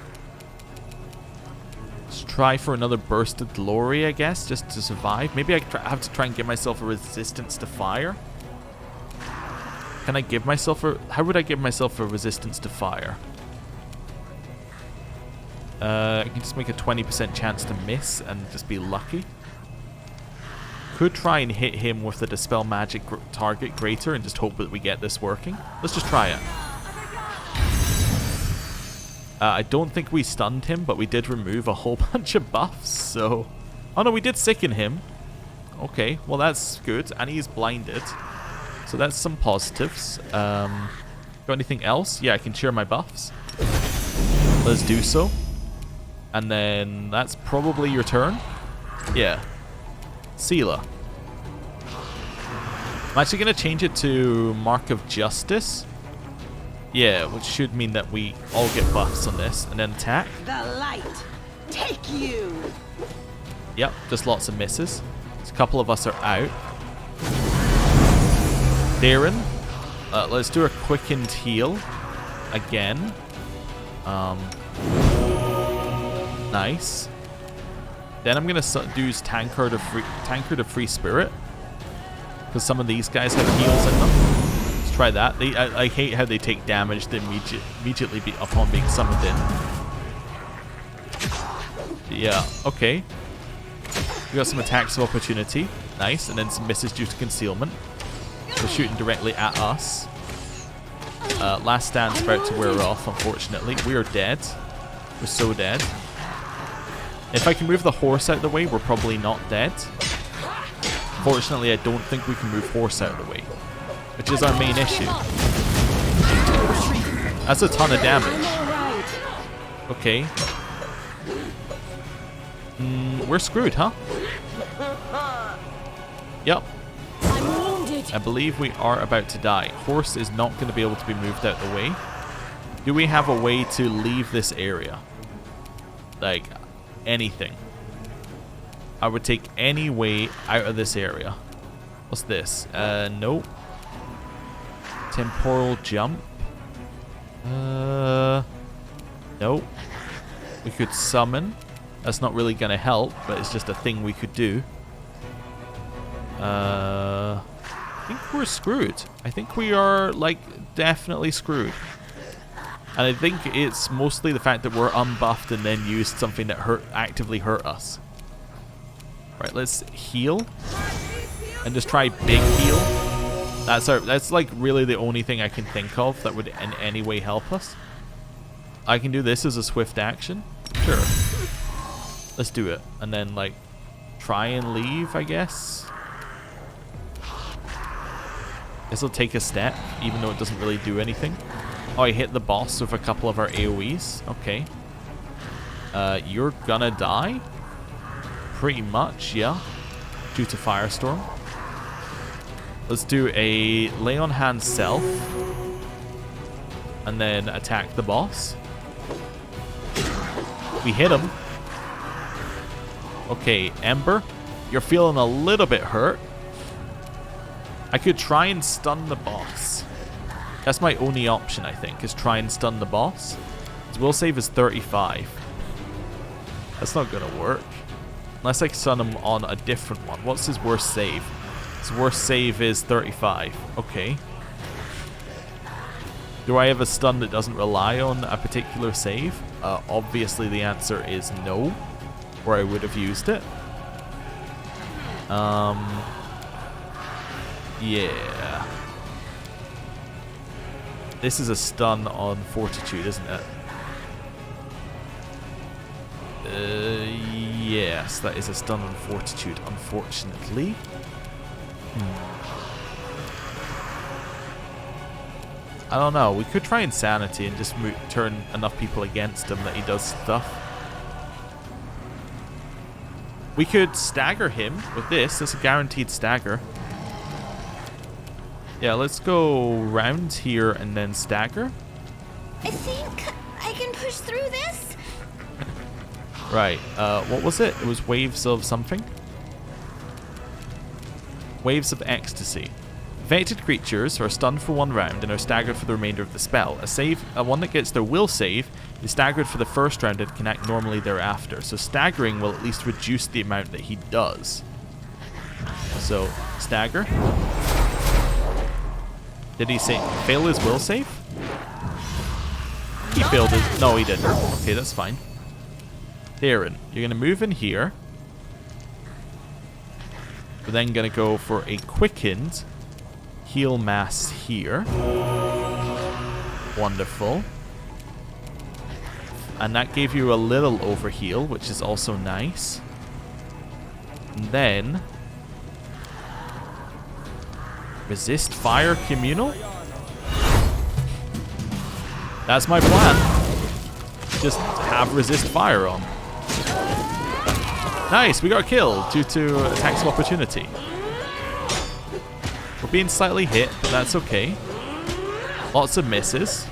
Let's try for another burst of glory, I guess, just to survive. Maybe I have to try and give myself a resistance to fire. Can I give myself a... How would I give myself a resistance to fire? I can just make a 20% chance to miss and just be lucky. Could try and hit him with the Dispel Magic target greater and just hope that we get this working. Let's just try it. I don't think we stunned him, but we did remove a whole bunch of buffs, so... Oh no, we did sicken him. Okay, well that's good, and he's blinded. So that's some positives. Got anything else? Yeah, I can cheer my buffs. Let's do so. And then that's probably your turn. Yeah. Seela. I'm actually going to change it to Mark of Justice. Yeah, which should mean that we all get buffs on this. And then attack. The light, take you. Yep, just lots of misses. A couple of us are out. Daeran. Let's do a quickened heal. Again. Nice. Then I'm going to use Tankard of Free Spirit. Because some of these guys have heals in them. Let's try that. I hate how they take damage immediately upon being summoned in. Yeah, okay. We got some attacks of opportunity. Nice. And then some misses due to concealment. They're shooting directly at us. Last stand's about to wear off, unfortunately. We are dead. We're so dead. If I can move the horse out of the way, we're probably not dead. Fortunately, I don't think we can move horse out of the way, which is our main issue. That's a ton of damage. Okay. We're screwed, huh? Yep. I believe we are about to die. Horse is not going to be able to be moved out the way. Do we have a way to leave this area? Like, anything. I would take any way out of this area. What's this? Nope. Temporal jump. Nope. We could summon. That's not really going to help, but it's just a thing we could do. I think we're screwed. I think we are, like, definitely screwed. And I think it's mostly the fact that we're unbuffed and then used something that actively hurt us. Right, let's heal. And just try big heal. That's like really the only thing I can think of that would in any way help us. I can do this as a swift action. Sure. Let's do it. And then, like, try and leave, I guess. This will take a step, even though it doesn't really do anything. Oh, I hit the boss with a couple of our AoEs. Okay. You're gonna die? Pretty much, yeah. Due to Firestorm. Let's do a lay on hand self. And then attack the boss. We hit him. Okay, Ember. You're feeling a little bit hurt. I could try and stun the boss. That's my only option, I think, is try and stun the boss. His will save is 35. That's not going to work. Unless I stun him on a different one. What's his worst save? His worst save is 35. Okay. Do I have a stun that doesn't rely on a particular save? Obviously the answer is no. Or I would have used it. Yeah. This is a stun on Fortitude, isn't it? Yes, that is a stun on Fortitude, unfortunately. I don't know. We could try Insanity and just turn enough people against him that he does stuff. We could stagger him with this. That's a guaranteed stagger. Yeah, let's go round here and then stagger. I think I can push through this. Right. What was it? It was waves of something? Waves of ecstasy. Affected creatures are stunned for 1 round and are staggered for the remainder of the spell. A one that gets their will save is staggered for the first round and can act normally thereafter. So staggering will at least reduce the amount that he does. So, stagger. Did he fail his will save? He failed his... No, he didn't. Okay, that's fine. Daeran, you're going to move in here. We're then going to go for a quickened heal mass here. Wonderful. And that gave you a little overheal, which is also nice. And then... resist fire communal? That's my plan. Just have resist fire on. Nice, we got a kill due to attacks of opportunity. We're being slightly hit, but that's okay. Lots of misses.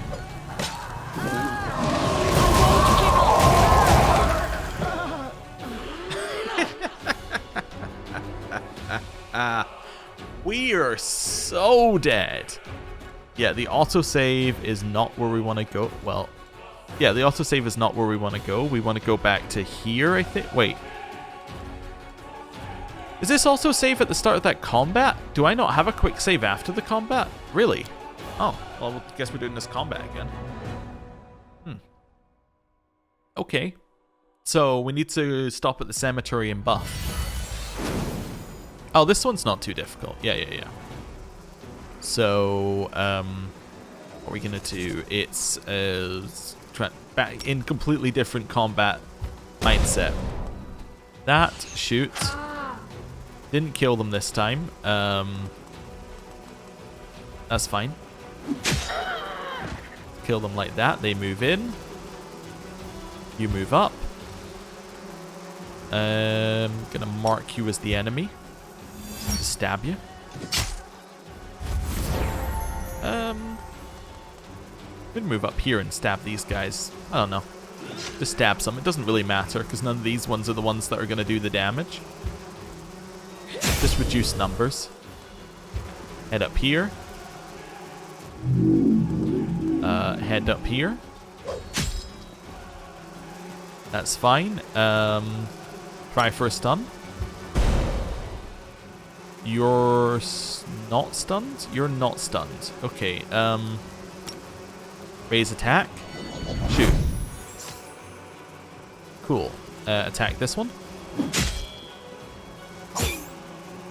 We are so dead. Yeah, the autosave is not where we want to go. Well, yeah, the autosave is not where we want to go. We want to go back to here, I think. Wait. Is this also save at the start of that combat? Do I not have a quick save after the combat? Really? Oh, well, I guess we're doing this combat again. Okay. So, we need to stop at the cemetery and buff. Oh, this one's not too difficult. Yeah. So, what are we going to do? It's back in completely different combat mindset. that. Shoot. Didn't kill them this time. That's fine. Kill them like that. They move in. You move up. Gonna mark you as the enemy to stab you. Could move up here and stab these guys. I don't know. Just stab some. It doesn't really matter because none of these ones are the ones that are gonna do the damage. Just reduce numbers. Head up here. Head up here. That's fine. Try for a stun. You're not stunned? You're not stunned. Okay. Raise attack. Shoot. Cool. Attack this one.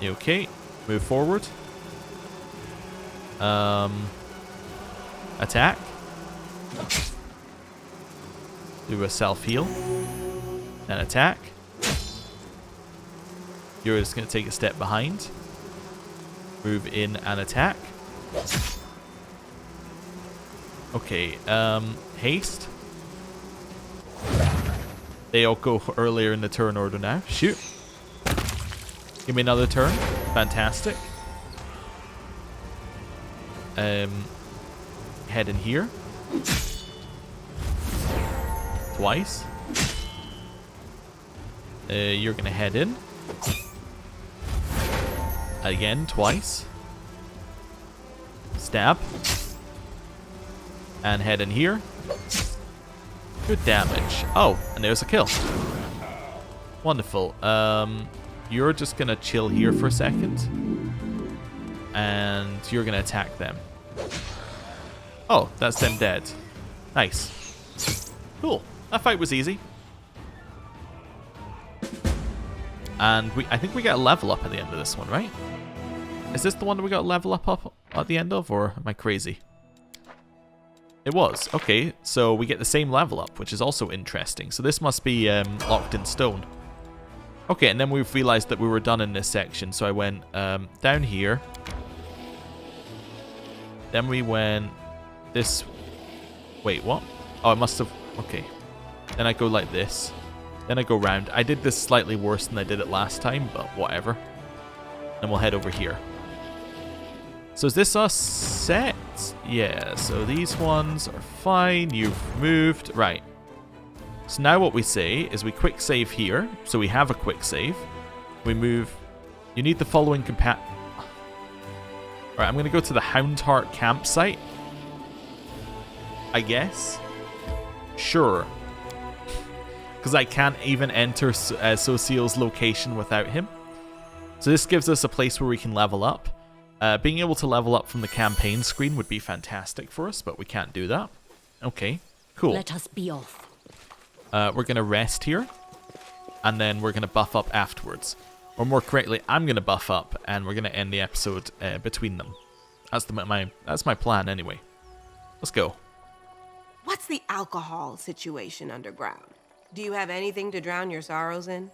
Okay. Move forward. Attack. Do a self-heal. And attack. You're just going to take a step behind. Move in and attack. Okay, haste. They all go earlier in the turn order now. Shoot. Give me another turn. Fantastic. Head in here. Twice. You're gonna head in. Again, twice. Stab. And head in here. Good damage. Oh, and there's a kill. Wonderful. You're just gonna chill here for a second. And you're gonna attack them. Oh, that's them dead. Nice. Cool. That fight was easy. And I think we get a level up at the end of this one, right? Is this the one that we got a level up at the end of, or am I crazy? It was. Okay, so we get the same level up, which is also interesting. So this must be locked in stone. Okay, and then we've realized that we were done in this section. So I went down here. Then we went this... Wait, what? Oh, I must have... Okay. Then I go like this. Then I go round. I did this slightly worse than I did it last time, but whatever. Then we'll head over here. So is this us set? Yeah, so these ones are fine. You've moved. Right. So now what we say is we quick save here. So we have a quick save. We move. You need the following Alright, I'm going to go to the Houndheart campsite. I guess. Sure. Because I can't even enter Social's location without him. So this gives us a place where we can level up. Being able to level up from the campaign screen would be fantastic for us, but we can't do that. Okay, cool. Let us be off. We're going to rest here, and then we're going to buff up afterwards. Or more correctly, I'm going to buff up, and we're going to end the episode between them. That's my plan anyway. Let's go. What's the alcohol situation underground? Do you have anything to drown your sorrows in?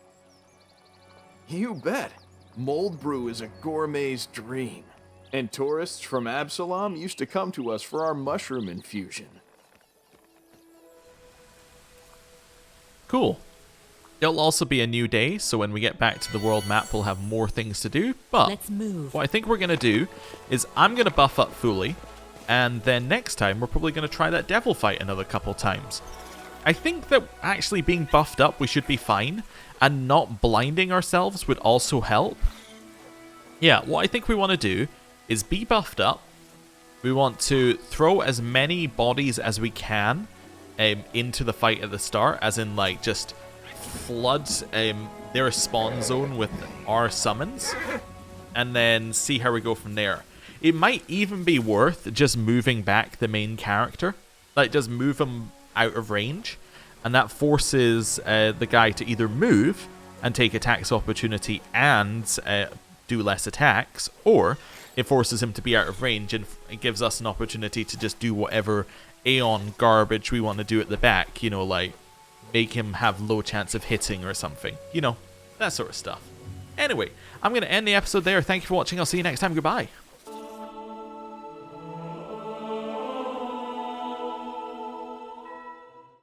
You bet. Mold brew is a gourmet's dream. And tourists from Absalom used to come to us for our mushroom infusion. Cool. It'll also be a new day, so when we get back to the world map, we'll have more things to do. But Let's move. What I think we're going to do is I'm going to buff up fully, and then next time we're probably going to try that devil fight another couple times. I think that actually being buffed up, we should be fine, and not blinding ourselves would also help. Yeah, what I think we want to do is be buffed up. We want to throw as many bodies as we can into the fight at the start, as in like just flood their spawn zone with our summons, and then see how we go from there. It might even be worth just moving back the main character, like just move him out of range, and that forces the guy to either move and take attacks opportunity and do less attacks, or it forces him to be out of range and it gives us an opportunity to just do whatever Aeon garbage we want to do at the back, you know, like make him have low chance of hitting or something, you know, That sort of stuff. Anyway, I'm going to end the episode there. Thank you for watching. I'll see you next time. Goodbye.